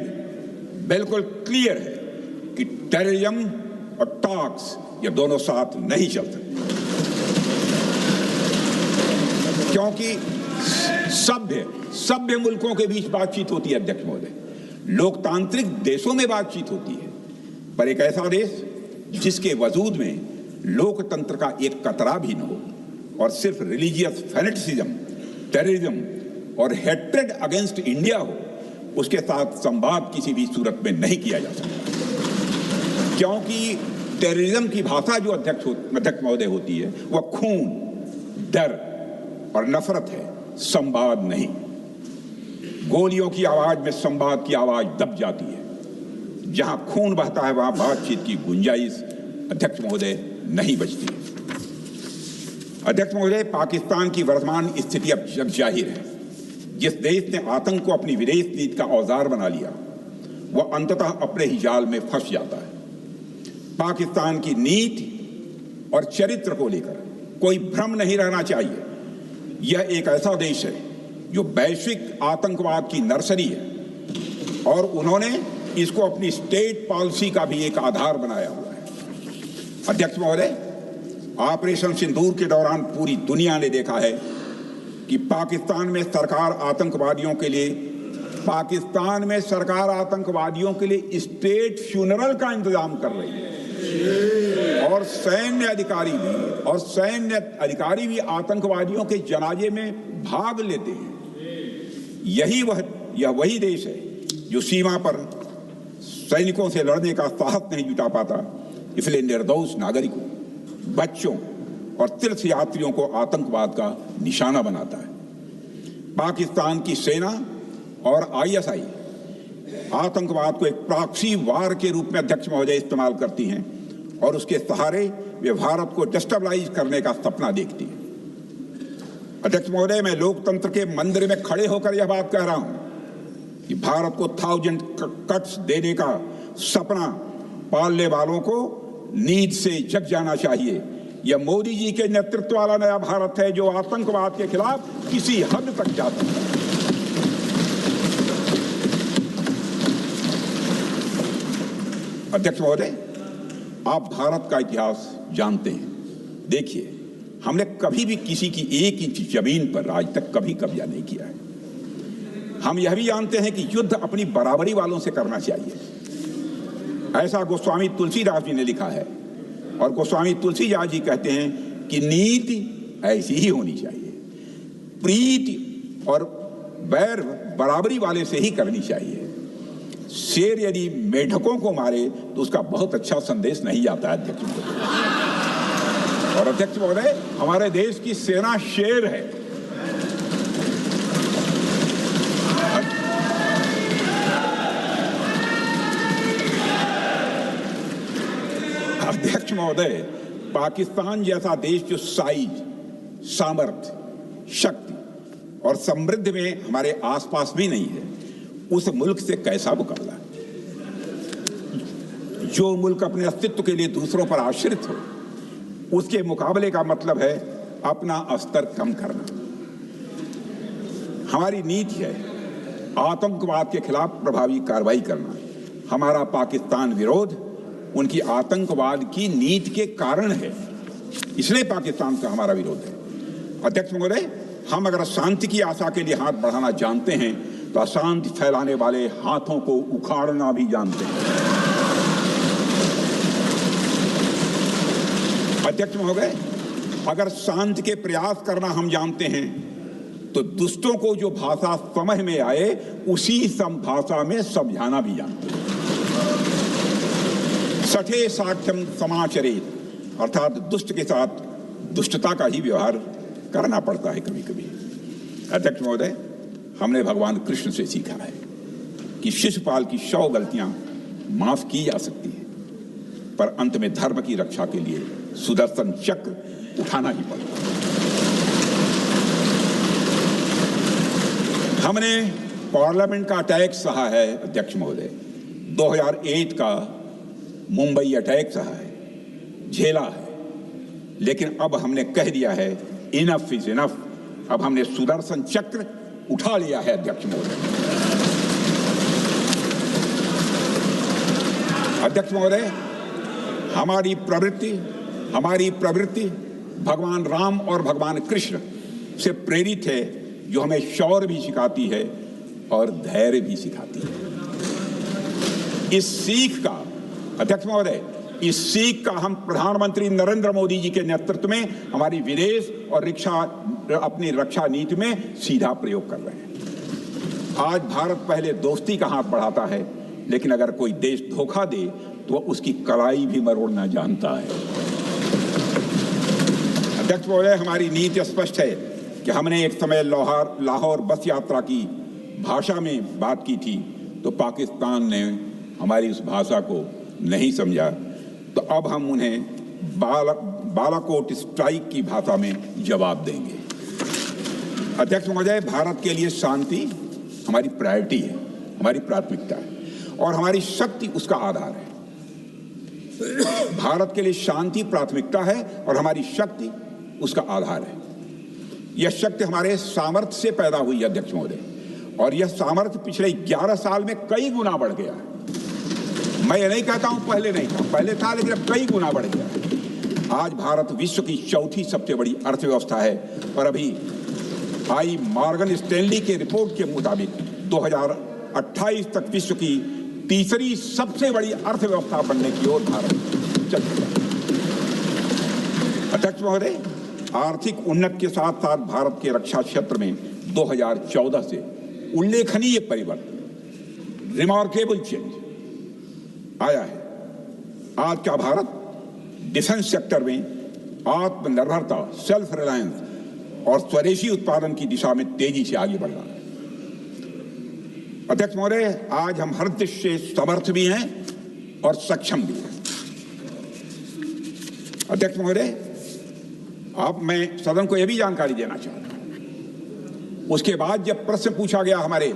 [SPEAKER 1] बिल्कुल क्लियर है कि टेररिज्म और टॉक्स ये दोनों साथ नहीं चल सकते, क्योंकि सभ्य मुल्कों के बीच बातचीत होती है। अध्यक्ष महोदय, लोकतांत्रिक देशों में बातचीत होती है, पर एक ऐसा देश जिसके वजूद में लोकतंत्र का एक कतरा भी न हो और सिर्फ रिलीजियस फैनेटिसिज्म, टेररिज्म और हेट्रेड अगेंस्ट इंडिया हो, उसके साथ संवाद किसी भी सूरत में नहीं किया जा सकता, क्योंकि टेररिज्म की भाषा जो अध्यक्ष महोदय होती है वह खून, डर और नफरत है, संवाद नहीं। गोलियों की आवाज में संवाद की आवाज दब जाती है। जहां खून बहता है वहां बातचीत की गुंजाइश अध्यक्ष महोदय नहीं बचती। अध्यक्ष महोदय, पाकिस्तान की वर्तमान स्थिति अब जग जाहिर है। जिस देश ने आतंक को अपनी विदेश नीति का औजार बना लिया, वह अंततः अपने ही जाल में फंस जाता है। पाकिस्तान की नीति और चरित्र को लेकर कोई भ्रम नहीं रहना चाहिए। यह एक ऐसा देश है जो वैश्विक आतंकवाद की नर्सरी है और उन्होंने इसको अपनी स्टेट पॉलिसी का भी एक आधार बनाया हुआ है। अध्यक्ष महोदय, ऑपरेशन सिंदूर के दौरान पूरी दुनिया ने देखा है कि पाकिस्तान में सरकार आतंकवादियों के लिए स्टेट फ्यूनरल का इंतजाम कर रही है और सैन्य अधिकारी भी आतंकवादियों के जनाजे में भाग लेते हैं। यह वही देश है जो सीमा पर सैनिकों से लड़ने का साहस नहीं जुटा पाता, इसलिए निर्दोष नागरिकों, बच्चों और तीर्थ यात्रियों को आतंकवाद का निशाना बनाता है। पाकिस्तान की सेना और आईएसआई आतंकवाद को एक प्रॉक्सी वार के रूप में अध्यक्ष महोदय इस्तेमाल करती हैं और उसके सहारे वे भारत को डिस्टेबलाइज करने का सपना देखती है। अध्यक्ष महोदय, मैं लोकतंत्र के मंदिर में खड़े होकर यह बात कह रहा हूं कि भारत को 1000 कट्स देने का सपना पालने वालों को नींद से जग जाना चाहिए। यह मोदी जी के नेतृत्व वाला नया भारत है जो आतंकवाद के खिलाफ किसी हद तक जा सकता है। अध्यक्ष महोदय, आप भारत का इतिहास जानते हैं। देखिए, हमने कभी भी किसी की 1 इंच जमीन पर आज तक कभी कब्जा नहीं किया है। हम यह भी जानते हैं कि युद्ध अपनी बराबरी वालों से करना चाहिए। ऐसा गोस्वामी तुलसीदास जी ने लिखा है और गोस्वामी तुलसीदास जी कहते हैं कि नीति ऐसी ही होनी चाहिए, प्रीति और बैर बराबरी वाले से ही करनी चाहिए। शेर यदि मेढकों को मारे तो उसका बहुत अच्छा संदेश नहीं जाता है अध्यक्ष महोदय। और अध्यक्ष महोदय, हमारे देश की सेना शेर है। अध्यक्ष महोदय, पाकिस्तान जैसा देश जो साइज, सामर्थ्य शक्ति और समृद्धि में हमारे आसपास भी नहीं है, उस मुल्क से कैसा मुकाबला? जो मुल्क अपने अस्तित्व के लिए दूसरों पर आश्रित हो, उसके मुकाबले का मतलब है अपना स्तर कम करना। हमारी नीति है आतंकवाद के खिलाफ प्रभावी कार्रवाई करना। हमारा पाकिस्तान विरोध उनकी आतंकवाद की नीति के कारण है, इसलिए पाकिस्तान से हमारा विरोध है। अध्यक्ष महोदय, हम अगर शांति की आशा के लिए हाथ बढ़ाना जानते हैं तो अशांति फैलाने वाले हाथों को उखाड़ना भी जानते हैं। अध्यक्ष महोदय, अगर शांति के प्रयास करना हम जानते हैं तो दुष्टों को जो भाषा समझ में आए उसी भाषा में समझाना भी जानते हैं। सठे साक्ष्यम समाचरेत, अर्थात दुष्ट के साथ दुष्टता का ही व्यवहार करना पड़ता है कभी कभी। अध्यक्ष महोदय, हमने भगवान कृष्ण से सीखा है कि शिशुपाल की 100 गलतियां माफ की जा सकती हैं, पर अंत में धर्म की रक्षा के लिए सुदर्शन चक्र उठाना ही पड़ता है। हमने पार्लियामेंट का अटैक सहा है अध्यक्ष महोदय, 2008 का मुंबई अटैक सहा है, झेला है, लेकिन अब हमने कह दिया है इनफ इज इनफ। अब हमने सुदर्शन चक्र उठा लिया है अध्यक्ष महोदय। अध्यक्ष महोदय, हमारी प्रवृत्ति भगवान राम और भगवान कृष्ण से प्रेरित है, जो हमें शौर्य भी सिखाती है और धैर्य भी सिखाती है। इस सीख का अध्यक्ष महोदय, इस सीख का हम प्रधानमंत्री नरेंद्र मोदी जी के नेतृत्व में हमारी विदेश और अपनी रक्षा नीति में सीधा प्रयोग कर रहे हैं। आज भारत पहले दोस्ती का हाथ बढ़ाता है, लेकिन अगर कोई देश धोखा दे तो उसकी कलाई भी मरोड़ना जानता है। अध्यक्ष महोदय, हमारी नीति स्पष्ट है कि हमने एक समय लाहौर बस यात्रा की भाषा में बात की थी, तो पाकिस्तान ने हमारी उस भाषा को नहीं समझा, तो अब हम उन्हें बालाकोट स्ट्राइक की भाषा में जवाब देंगे। अध्यक्ष महोदय, भारत के लिए शांति हमारी प्रायोरिटी है, हमारी प्राथमिकता है और हमारी शक्ति उसका आधार है। भारत के लिए शांति प्राथमिकता है और हमारी शक्ति उसका आधार है। यह शक्ति हमारे सामर्थ्य से पैदा हुई है अध्यक्ष महोदय, और यह सामर्थ्य पिछले 11 साल में कई गुना बढ़ गया है। मैं ये नहीं कहता हूं पहले नहीं था, पहले था, लेकिन अब कई गुना बढ़ गया है। आज भारत विश्व की 4थी सबसे बड़ी अर्थव्यवस्था है और अभी आई मॉर्गन स्टैनली के रिपोर्ट के मुताबिक 2028 तक विश्व की 3री सबसे बड़ी अर्थव्यवस्था बनने की ओर भारत चल रहा है। अध्यक्ष महोदय, आर्थिक उन्नति के साथ साथ भारत के रक्षा क्षेत्र में 2014 से उल्लेखनीय परिवर्तन, रिमार्केबल चेंज आया है। आज का भारत डिफेंस सेक्टर में आत्मनिर्भरता, सेल्फ रिलायंस और स्वदेशी उत्पादन की दिशा में तेजी से आगे बढ़ रहा है। अध्यक्ष महोदय, आज हम हर दृष्टि से समर्थ भी हैं और सक्षम भी हैं। अध्यक्ष महोदय, अब मैं सदन को यह भी जानकारी देना चाहता हूं, उसके बाद जब प्रश्न पूछा गया हमारे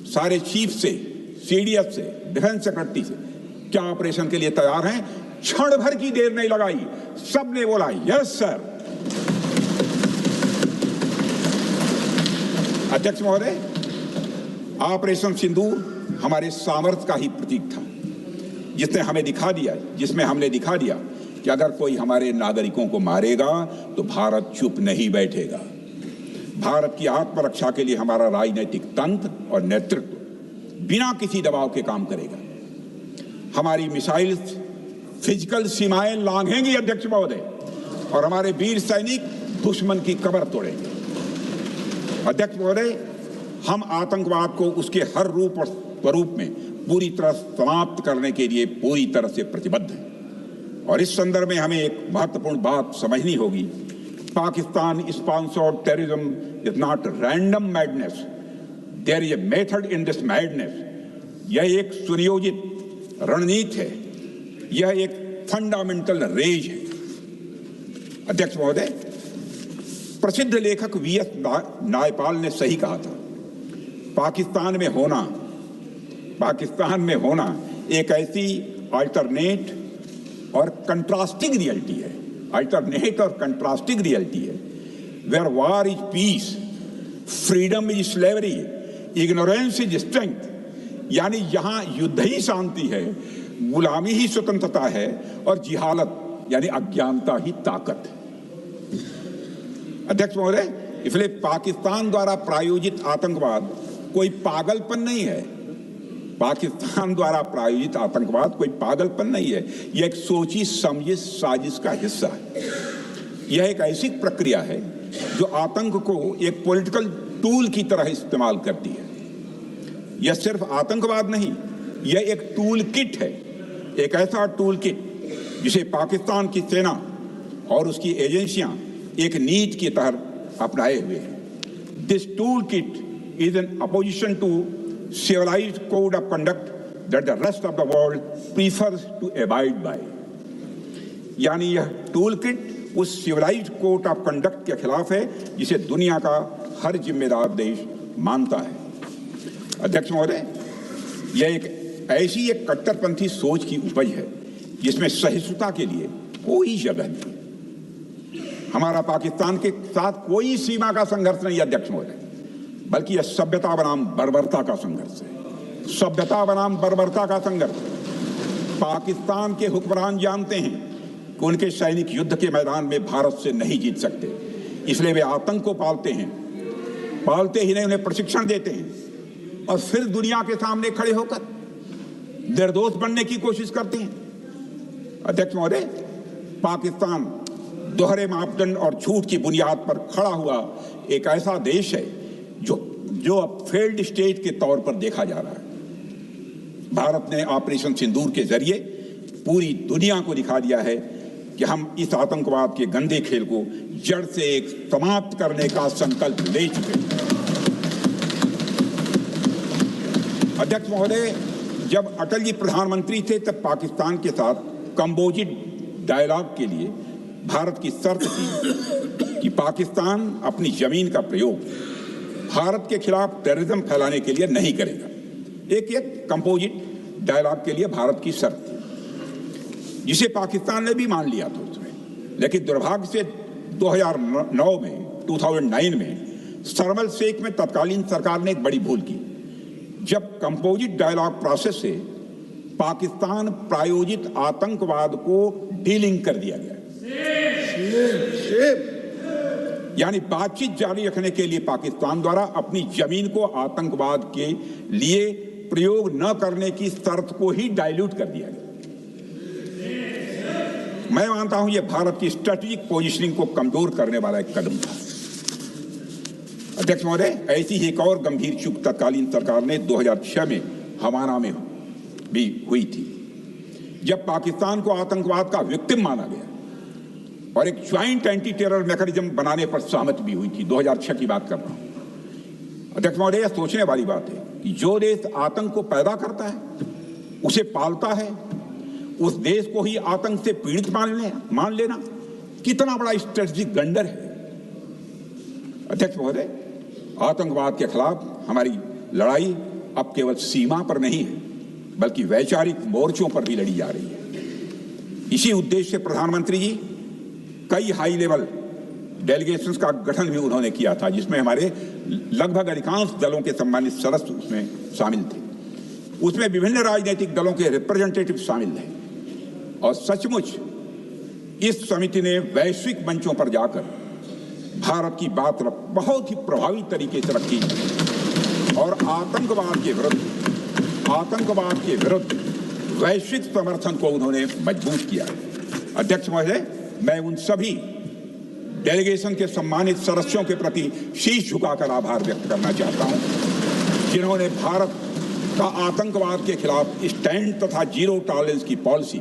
[SPEAKER 1] सारे चीफ से, सीडीएस से, डिफेंस सेक्रेटरी से, क्या ऑपरेशन के लिए तैयार हैं, क्षण भर की देर नहीं लगाई, सबने बोला यस सर। अध्यक्ष महोदय, ऑपरेशन सिंदूर हमारे सामर्थ्य का ही प्रतीक था, जिसमें हमने दिखा दिया कि अगर कोई हमारे नागरिकों को मारेगा तो भारत चुप नहीं बैठेगा। भारत की आत्मरक्षा के लिए हमारा राजनीतिक तंत्र और नेतृत्व बिना किसी दबाव के काम करेगा। हमारी मिसाइल फिजिकल सीमाएं लांघेंगी अध्यक्ष महोदय, और हमारे वीर सैनिक दुश्मन की कमर तोड़ेंगे। अध्यक्ष महोदय, हम आतंकवाद को उसके हर रूप और स्वरूप में पूरी तरह समाप्त करने के लिए पूरी तरह से प्रतिबद्ध हैं, और इस संदर्भ में हमें एक महत्वपूर्ण बात समझनी होगी। Pakistan sponsored terrorism is not random madness, there is a method in this madness. यह एक सुनियोजित रणनीति है, यह एक फंडामेंटल रेज है। अध्यक्ष महोदय, प्रसिद्ध लेखक वीएस नायपाल ने सही कहा था, पाकिस्तान में होना एक ऐसी अल्टरनेट और कंट्रास्टिंग रियलिटी है, where war is peace, freedom is slavery, ignorance is strength. यानी यहां युद्ध ही शांति है, गुलामी ही स्वतंत्रता है और जिहालत यानी अज्ञानता ही ताकत है। अध्यक्ष महोदय, इसलिए पाकिस्तान द्वारा प्रायोजित आतंकवाद कोई पागलपन नहीं है। पाकिस्तान द्वारा प्रायोजित आतंकवाद कोई पागलपन नहीं है, यह एक सोची समझी साजिश का हिस्सा है। यह एक ऐसी प्रक्रिया है जो आतंक को एक पॉलिटिकल टूल की तरह इस्तेमाल करती है। यह सिर्फ आतंकवाद नहीं, यह एक टूल किट है, एक ऐसा टूल किट जिसे पाकिस्तान की सेना और उसकी एजेंसियां एक नीति की तरह अपनाए हुए हैं। This tool kit is in opposition to civilized code of conduct that the rest of the world prefers to abide by. यानी यह टूल किट उस सिविलाइज्ड कोड ऑफ कंडक्ट के खिलाफ है जिसे दुनिया का हर जिम्मेदार देश मानता है। अध्यक्ष महोदय, यह एक कट्टरपंथी सोच की उपज है जिसमें सहिष्णुता के लिए कोई जगह नहीं। हमारा पाकिस्तान के साथ कोई सीमा का संघर्ष नहीं है अध्यक्ष महोदय, बल्कि यह सभ्यता बनाम बर्बरता का संघर्ष है। सभ्यता बनाम बर्बरता का संघर्ष। पाकिस्तान के हुक्मरान जानते हैं कि उनके सैनिक युद्ध के मैदान में भारत से नहीं जीत सकते, इसलिए वे आतंक को पालते ही नहीं, उन्हें प्रशिक्षण देते हैं और फिर दुनिया के सामने खड़े होकर निर्दोष बनने की कोशिश करते हैं। अध्यक्ष महोदय, पाकिस्तान दोहरे मापदंड और झूठ की बुनियाद पर खड़ा हुआ एक ऐसा देश है जो अब फेल्ड स्टेट के तौर पर देखा जा रहा है। भारत ने ऑपरेशन सिंदूर के जरिए पूरी दुनिया को दिखा दिया है कि हम इस आतंकवाद के गंदे खेल को जड़ से समाप्त करने का संकल्प ले चुके हैं। अध्यक्ष महोदय, जब अटल जी प्रधानमंत्री थे तब पाकिस्तान के साथ कंबोजिट डायलॉग के लिए भारत की शर्त थी कि पाकिस्तान अपनी जमीन का प्रयोग भारत के खिलाफ टेररिज्म फैलाने के लिए नहीं करेगा। एक कंपोजिट डायलॉग के लिए भारत की शर्त थी, जिसे पाकिस्तान ने भी मान लिया था उसमें। लेकिन दुर्भाग्य से 2009 में शर्म शेख में तत्कालीन सरकार ने एक बड़ी भूल की, जब कंपोजिट डायलॉग प्रोसेस से पाकिस्तान प्रायोजित आतंकवाद को डीलिंक कर दिया गया। यानी बातचीत जारी रखने के लिए पाकिस्तान द्वारा अपनी जमीन को आतंकवाद के लिए प्रयोग न करने की शर्त को ही डाइल्यूट कर दिया गया। मैं मानता हूं यह भारत की स्ट्रेटेजिक पोजीशनिंग को कमजोर करने वाला एक कदम था। अध्यक्ष महोदय, ऐसी ही एक और गंभीर चूक तत्कालीन सरकार ने 2006 में हवाना में भी हुई थी, जब पाकिस्तान को आतंकवाद का विक्टिम माना गया और एक ज्वाइंट एंटी टेरर मैकेनिज्म बनाने पर सहमति भी हुई थी। 2006 की बात कर रहा हूं। अध्यक्ष महोदय, यह सोचने वाली बात है कि जो देश आतंक को पैदा करता है, उसे पालता है, उस देश को ही आतंक से पीड़ित मान लेना कितना बड़ा स्ट्रेटेजिक ब्लंडर है। अध्यक्ष महोदय, आतंकवाद के खिलाफ हमारी लड़ाई अब केवल सीमा पर नहीं है, बल्कि वैचारिक मोर्चों पर भी लड़ी जा रही है। इसी उद्देश्य से प्रधानमंत्री जी कई हाई लेवल डेलीगेशंस का गठन भी उन्होंने किया था, जिसमें हमारे लगभग अधिकांश दलों के सम्मानित सदस्य उसमें शामिल थे। उसमें विभिन्न राजनीतिक दलों के रिप्रेजेंटेटिव शामिल थे और सचमुच इस समिति ने वैश्विक मंचों पर जाकर भारत की बात बहुत ही प्रभावी तरीके से रखी और आतंकवाद के विरुद्ध वैश्विक समर्थन को उन्होंने मजबूत किया। अध्यक्ष महोदय, मैं उन सभी डेलीगेशन के सम्मानित सदस्यों के प्रति शीश झुकाकर आभार व्यक्त करना चाहता हूं, जिन्होंने भारत का आतंकवाद के खिलाफ स्टैंड तथा जीरो टॉलरेंस की पॉलिसी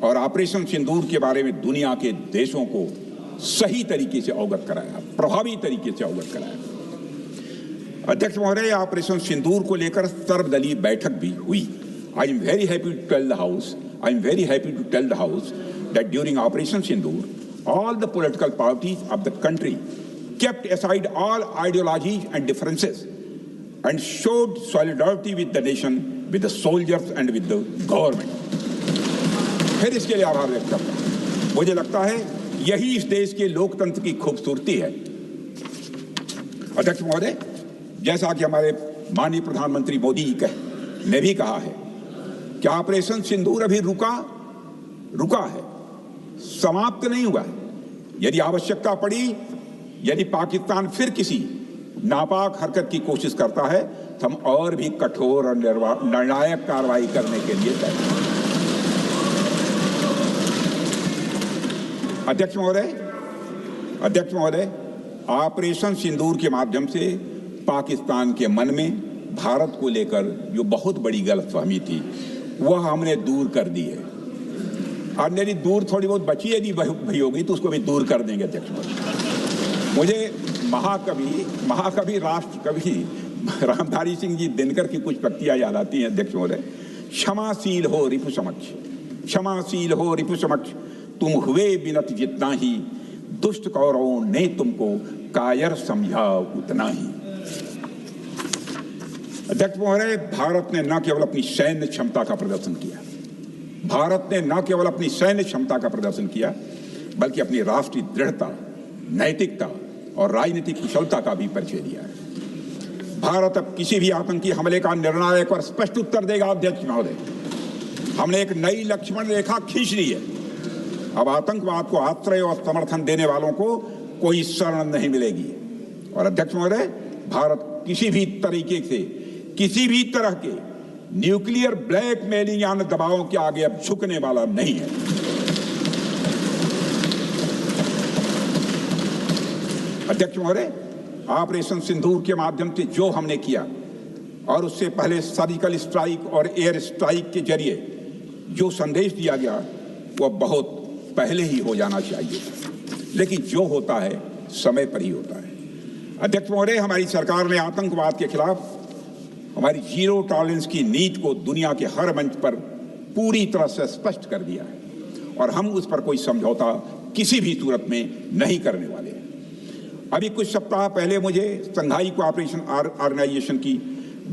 [SPEAKER 1] और ऑपरेशन सिंदूर के बारे में दुनिया के देशों को सही तरीके से अवगत कराया, प्रभावी तरीके से अवगत कराया। अध्यक्ष महोदय, ऑपरेशन सिंदूर को लेकर सर्वदलीय बैठक भी हुई। I am very happy to tell the house that during Operation Sindoor, all the political parties of the country kept aside all ideologies and differences and showed solidarity with the nation, with the soldiers and with the government. फिर इसके लिए आभार व्यक्त करता हूं। मुझे लगता है यही इस देश के लोकतंत्र की खूबसूरती है। अध्यक्ष महोदय, जैसा कि हमारे माननीय प्रधानमंत्री मोदी जी ने भी कहा है कि ऑपरेशन सिंदूर अभी रुका है, समाप्त नहीं हुआ है। यदि आवश्यकता पड़ी, यदि पाकिस्तान फिर किसी नापाक हरकत की कोशिश करता है तो हम और भी कठोर और निर्णायक कार्रवाई करने के लिए तैयार हैं। अध्यक्ष महोदय, ऑपरेशन सिंदूर के माध्यम से पाकिस्तान के मन में भारत को लेकर जो बहुत बड़ी गलतफहमी थी वह हमने दूर कर दी है। और यदि दूर थोड़ी बहुत बची यदि भई होगी तो उसको भी दूर कर देंगे। अध्यक्ष महोदय, मुझे महाकवि राष्ट्र कवि रामधारी सिंह जी दिनकर की कुछ पंक्तियां याद आती हैं। अध्यक्ष महोदय, क्षमाशील हो रिपु समक्ष, तुम हुए बिनत जितना ही, दुष्ट कौरवों ने तुमको कायर समझा उतना ही। अध्यक्ष महोदय, भारत ने न केवल अपनी सैन्य क्षमता का प्रदर्शन किया, बल्कि अपनी राष्ट्रीय दृढ़ता, नैतिकता और राजनीतिक कुशलता का भी परिचय दिया है। भारत अब किसी भी आतंकी हमले का निर्णायक और स्पष्ट उत्तर देगा। अध्यक्ष महोदय, हमने एक नई लक्ष्मण रेखा खींच ली है। अब आतंकवाद को आश्रय और समर्थन देने वालों को कोई शरण नहीं मिलेगी। और अध्यक्ष महोदय, भारत किसी भी तरह के न्यूक्लियर ब्लैकमेलिंग या दबावों के आगे अब झुकने वाला नहीं है। अध्यक्ष महोदय, ऑपरेशन सिंदूर के माध्यम से जो हमने किया और उससे पहले सर्जिकल स्ट्राइक और एयर स्ट्राइक के जरिए जो संदेश दिया गया वह बहुत पहले ही हो जाना चाहिए, लेकिन जो होता है समय पर ही होता है। अध्यक्ष महोदय, हमारी सरकार ने आतंकवाद के खिलाफ हमारी जीरो टॉलरेंस की नीति को दुनिया के हर मंच पर पूरी तरह से स्पष्ट कर दिया है और हम उस पर कोई समझौता किसी भी सूरत में नहीं करने वाले हैं। अभी कुछ सप्ताह पहले मुझे शंघाई कोऑपरेशन ऑर्गेनाइजेशन की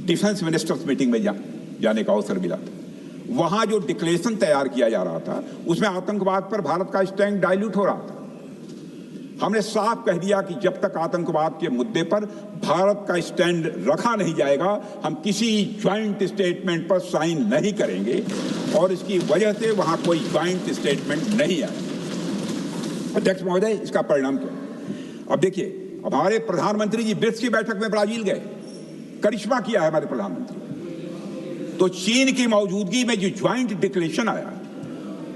[SPEAKER 1] डिफेंस मिनिस्टर्स मीटिंग में जाने का अवसर मिला था। वहां जो डिक्लेरेशन तैयार किया जा रहा था उसमें आतंकवाद पर भारत का स्टैंड डाइल्यूट हो रहा था। हमने साफ कह दिया कि जब तक आतंकवाद के मुद्दे पर भारत का स्टैंड रखा नहीं जाएगा, हम किसी ज्वाइंट स्टेटमेंट पर साइन नहीं करेंगे और इसकी वजह से वहां कोई ज्वाइंट स्टेटमेंट नहीं आया। अध्यक्ष महोदय, इसका परिणाम क्या? अब देखिए, हमारे प्रधानमंत्री जी ब्रिक्स की बैठक में ब्राजील गए, करिश्मा किया है हमारे प्रधानमंत्री। तो चीन की मौजूदगी में जो ज्वाइंट डिक्लेरेशन आया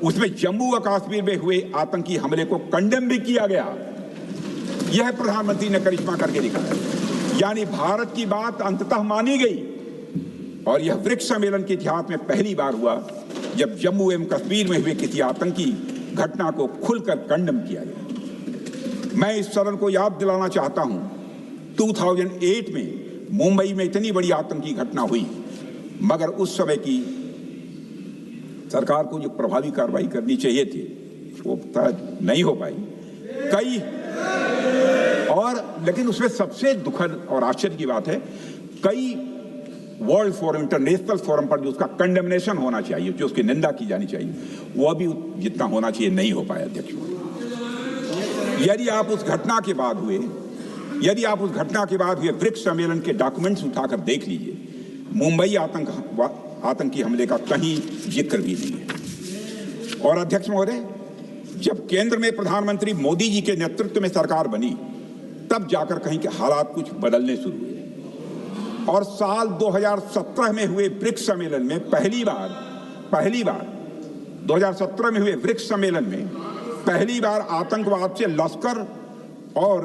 [SPEAKER 1] उसमें जम्मू और कश्मीर में हुए आतंकी हमले को कंडेम भी किया गया। यह प्रधानमंत्री ने करिश्मा करके दिखाया। यानी भारत की बात अंततः मानी गई और यह ब्रिक्स सम्मेलन के इतिहास में पहली बार हुआ जब जम्मू एवं कश्मीर में हुए किसी आतंकी घटना को खुलकर कंडेम किया गया। मैं इस सदन को याद दिलाना चाहता हूं, 2008 में मुंबई में इतनी बड़ी आतंकी घटना हुई, मगर उस समय की सरकार को जो प्रभावी कार्रवाई करनी चाहिए थी वो नहीं हो पाई। लेकिन उसमें सबसे दुखद और आश्चर्य की बात है, कई वर्ल्ड फोरम, इंटरनेशनल फोरम पर जो उसका कंडेमनेशन होना चाहिए, जो उसकी निंदा की जानी चाहिए, वह भी जितना होना चाहिए नहीं हो पाया। अध्यक्ष, यदि आप उस घटना के बाद हुए ब्रिक्स सम्मेलन के डॉक्यूमेंट्स उठाकर देख लीजिए, मुंबई आतंकी हमले का कहीं जिक्र भी नहीं है। और अध्यक्ष महोदय, जब केंद्र में प्रधानमंत्री मोदी जी के नेतृत्व में सरकार बनी तब जाकर कहीं के हालात कुछ बदलने शुरू हुए और साल 2017 में हुए ब्रिक्स सम्मेलन में पहली बार 2017 में हुए ब्रिक्स सम्मेलन में पहली बार आतंकवाद से लश्कर और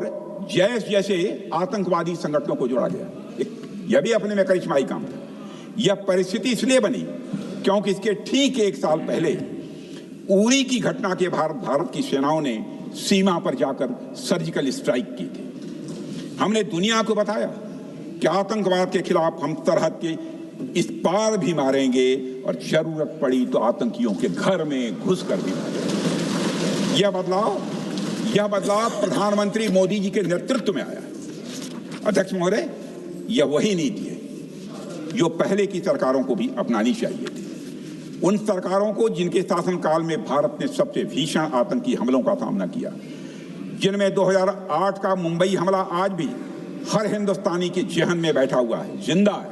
[SPEAKER 1] जैश जैसे आतंकवादी संगठनों को जोड़ा गया। यह भी अपने में करिश्माई काम था। यह परिस्थिति इसलिए बनी क्योंकि इसके ठीक एक साल पहले उरी की घटना के भारत की सेनाओं ने सीमा पर जाकर सर्जिकल स्ट्राइक की थी। हमने दुनिया को बताया कि आतंकवाद के खिलाफ हम सरहद के इस पार भी मारेंगे और जरूरत पड़ी तो आतंकियों के घर में घुसकर भी मारेंगे। यह बदलाव प्रधानमंत्री मोदी जी के नेतृत्व में आया। अध्यक्ष महोदय, यह वही नीति है जो पहले की सरकारों को भी अपनानी चाहिए थी। उन सरकारों को जिनके शासनकाल में भारत ने सबसे भीषण आतंकी हमलों का सामना किया, जिनमें 2008 का मुंबई हमला आज भी हर हिंदुस्तानी के जहन में बैठा हुआ है, जिंदा है,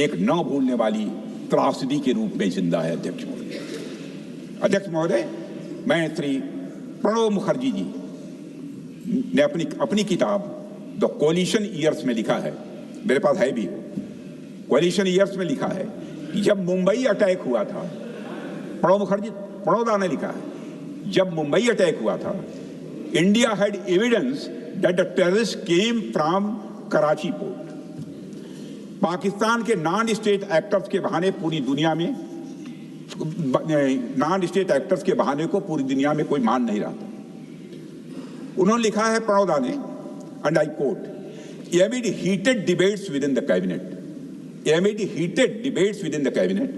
[SPEAKER 1] एक न भूलने वाली त्रासदी के रूप में जिंदा है। अध्यक्ष महोदय, मैं श्री प्रणब मुखर्जी जी ने अपनी किताब द कोलिशन ईयर्स में लिखा है, मेरे पास है भी, कोलिशन ईयर्स में लिखा है कि जब मुंबई अटैक हुआ था, प्रणब ने लिखा है, जब मुंबई अटैक हुआ था, India had evidence that the terrorist came from Karachi port. Pakistan के नॉन स्टेट एक्टर्स के बहाने पूरी दुनिया में, नॉन स्टेट एक्टर्स के बहाने को पूरी दुनिया में कोई मान नहीं रहा था। उन्होंने लिखा है प्रणब ने, and I quote, amid heated debates within the cabinet,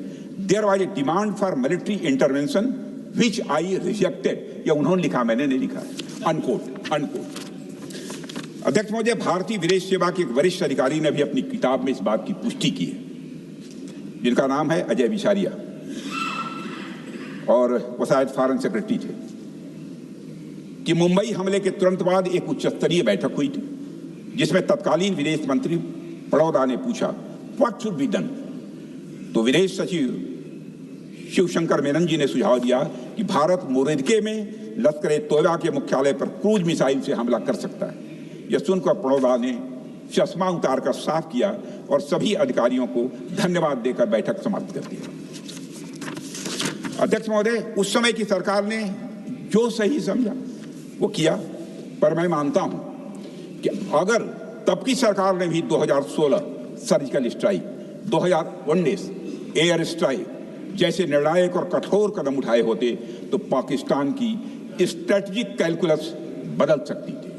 [SPEAKER 1] there was a demand for military intervention which I rejected. यह उन्होंने लिखा, मैंने नहीं लिखा, अनकोट। अध्यक्ष महोदय, भारतीय विदेश सेवा के एक वरिष्ठ अधिकारी ने भी अपनी किताब में इस बात की पुष्टि की है, जिनका नाम है अजय बिसारिया, और वो शायद फॉरेन सेक्रेटरी थे, कि मुंबई हमले के तुरंत बाद एक उच्च स्तरीय बैठक हुई थी जिसमें तत्कालीन विदेश मंत्री प्रणब ने पूछा व्हाट शुड बी डन। तो विदेश सचिव शिवशंकर मेनन जी ने सुझाव दिया कि भारत मोरदके में लश्कर-ए-तोयबा के मुख्यालय पर क्रूज मिसाइल से हमला कर सकता है। यह सुनकर प्रणब ने चश्मा उतारकर साफ किया और सभी अधिकारियों को धन्यवाद देकर बैठक समाप्त कर दी। अध्यक्ष महोदय, उस समय की सरकार ने जो सही समझा वो किया, पर मैं मानता हूं कि अगर तब की सरकार ने भी 2016 सर्जिकल स्ट्राइक, 2019 एयर स्ट्राइक जैसे निर्णायक और कठोर कदम उठाए होते तो पाकिस्तान की स्ट्रेटजिक कैलकुलस बदल सकती थी।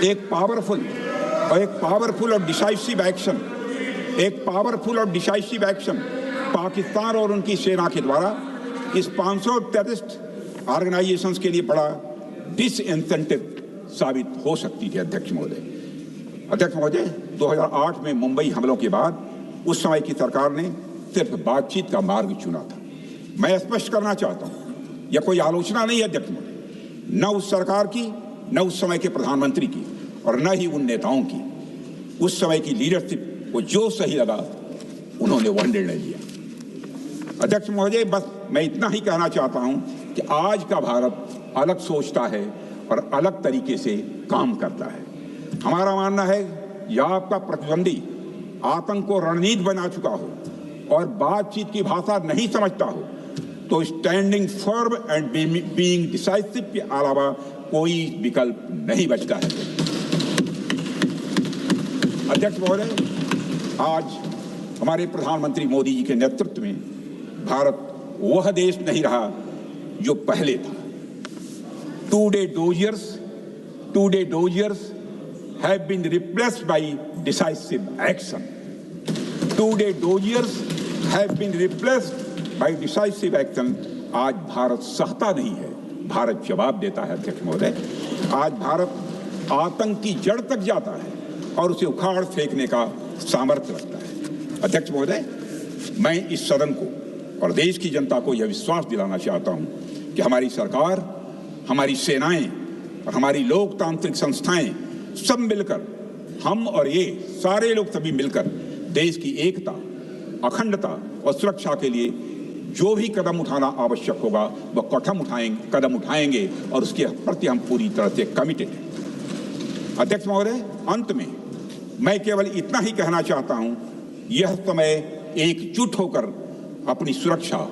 [SPEAKER 1] एक पावरफुल और डिसाइसिव एक्शन पाकिस्तान और उनकी सेना के द्वारा इस 500 टेररिस्ट ऑर्गेनाइजेशंस के लिए बड़ा डिसइंसेंटिव साबित हो सकती थी। अध्यक्ष महोदय, 2008 में मुंबई हमलों के बाद उस समय की सरकार ने सिर्फ बातचीत का मार्ग चुना था। मैं स्पष्ट करना चाहता हूं, यह कोई आलोचना नहीं है अध्यक्ष महोदय, न उस सरकार की, न उस समय के प्रधानमंत्री की, और न ही उन नेताओं की। उस समय की लीडरशिप को जो सही लगा उन्होंने वह निर्णय लिया। अध्यक्ष महोदय, बस मैं इतना ही कहना चाहता हूं कि आज का भारत अलग सोचता है और अलग तरीके से काम करता है। हमारा मानना है या आपका प्रतिद्वंदी आतंक को रणनीति बना चुका हो और बातचीत की भाषा नहीं समझता हो तो standing firm and being decisive के अलावा कोई विकल्प नहीं बचता है। अध्यक्ष महोदय, आज हमारे प्रधानमंत्री मोदी जी के नेतृत्व में भारत वह देश नहीं रहा जो पहले था। Today doziers have been replaced by decisive action. आज भारत सहता नहीं है, भारत जवाब देता है। अध्यक्ष महोदय, आज भारत आतंक की जड़ तक जाता है और उसे उखाड़ फेंकने का सामर्थ्य रखता है। अध्यक्ष महोदय, मैं इस सदन को और देश की जनता को यह विश्वास दिलाना चाहता हूं कि हमारी सरकार, हमारी सेनाएं और हमारी लोकतांत्रिक संस्थाएं सब मिलकर, हम और ये सारे लोग सभी मिलकर देश की एकता, अखंडता और सुरक्षा के लिए जो भी कदम उठाना आवश्यक होगा वह कदम उठाएंगे और उसके प्रति हम पूरी तरह से कमिटेड हैं। अध्यक्ष महोदय, अंत में मैं केवल इतना ही कहना चाहता हूं, यह समय एकजुट होकर अपनी सुरक्षा,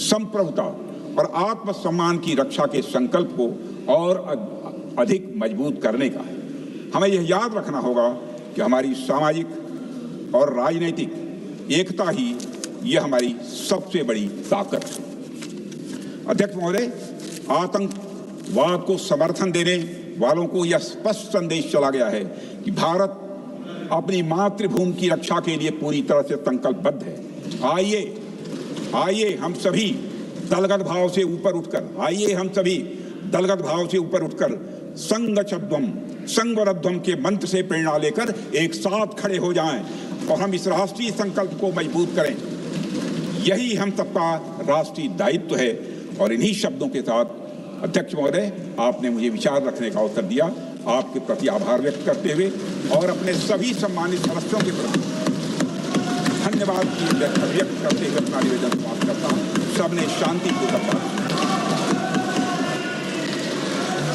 [SPEAKER 1] संप्रभुता और आत्मसम्मान की रक्षा के संकल्प को और अधिक मजबूत करने का है। हमें यह याद रखना होगा कि हमारी सामाजिक और राजनीतिक एकता ही यह हमारी सबसे बड़ी ताकत है। अध्यक्ष महोदय, आतंकवाद को समर्थन देने वालों को यह स्पष्ट संदेश चला गया है कि भारत अपनी मातृभूमि की रक्षा के लिए पूरी तरह से संकल्पबद्ध है। आइए हम सभी दलगत भाव से ऊपर उठकर, आइए हम सभी दलगत भाव से ऊपर उठकर संगच्छध्वम संगवरध्वम के मंत्र से प्रेरणा लेकर एक साथ खड़े हो जाएं और हम इस राष्ट्रीय संकल्प को मजबूत करें। यही हम सबका राष्ट्रीय दायित्व है। और इन्हीं शब्दों के साथ अध्यक्ष महोदय, आपने मुझे विचार रखने का अवसर दिया, आपके प्रति आभार व्यक्त करते हुए और अपने सभी सम्मानित सदस्यों के प्रति धन्यवाद व्यक्त करते हुए अपना निवेदन समाप्त करता हूँ। सबने शांतिपूर्वक बात।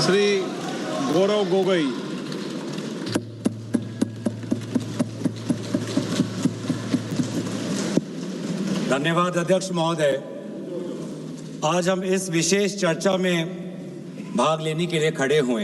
[SPEAKER 2] श्री गौरव गोगोई।
[SPEAKER 3] धन्यवाद अध्यक्ष महोदय। आज हम इस विशेष चर्चा में भाग लेने के लिए खड़े हुए हैं।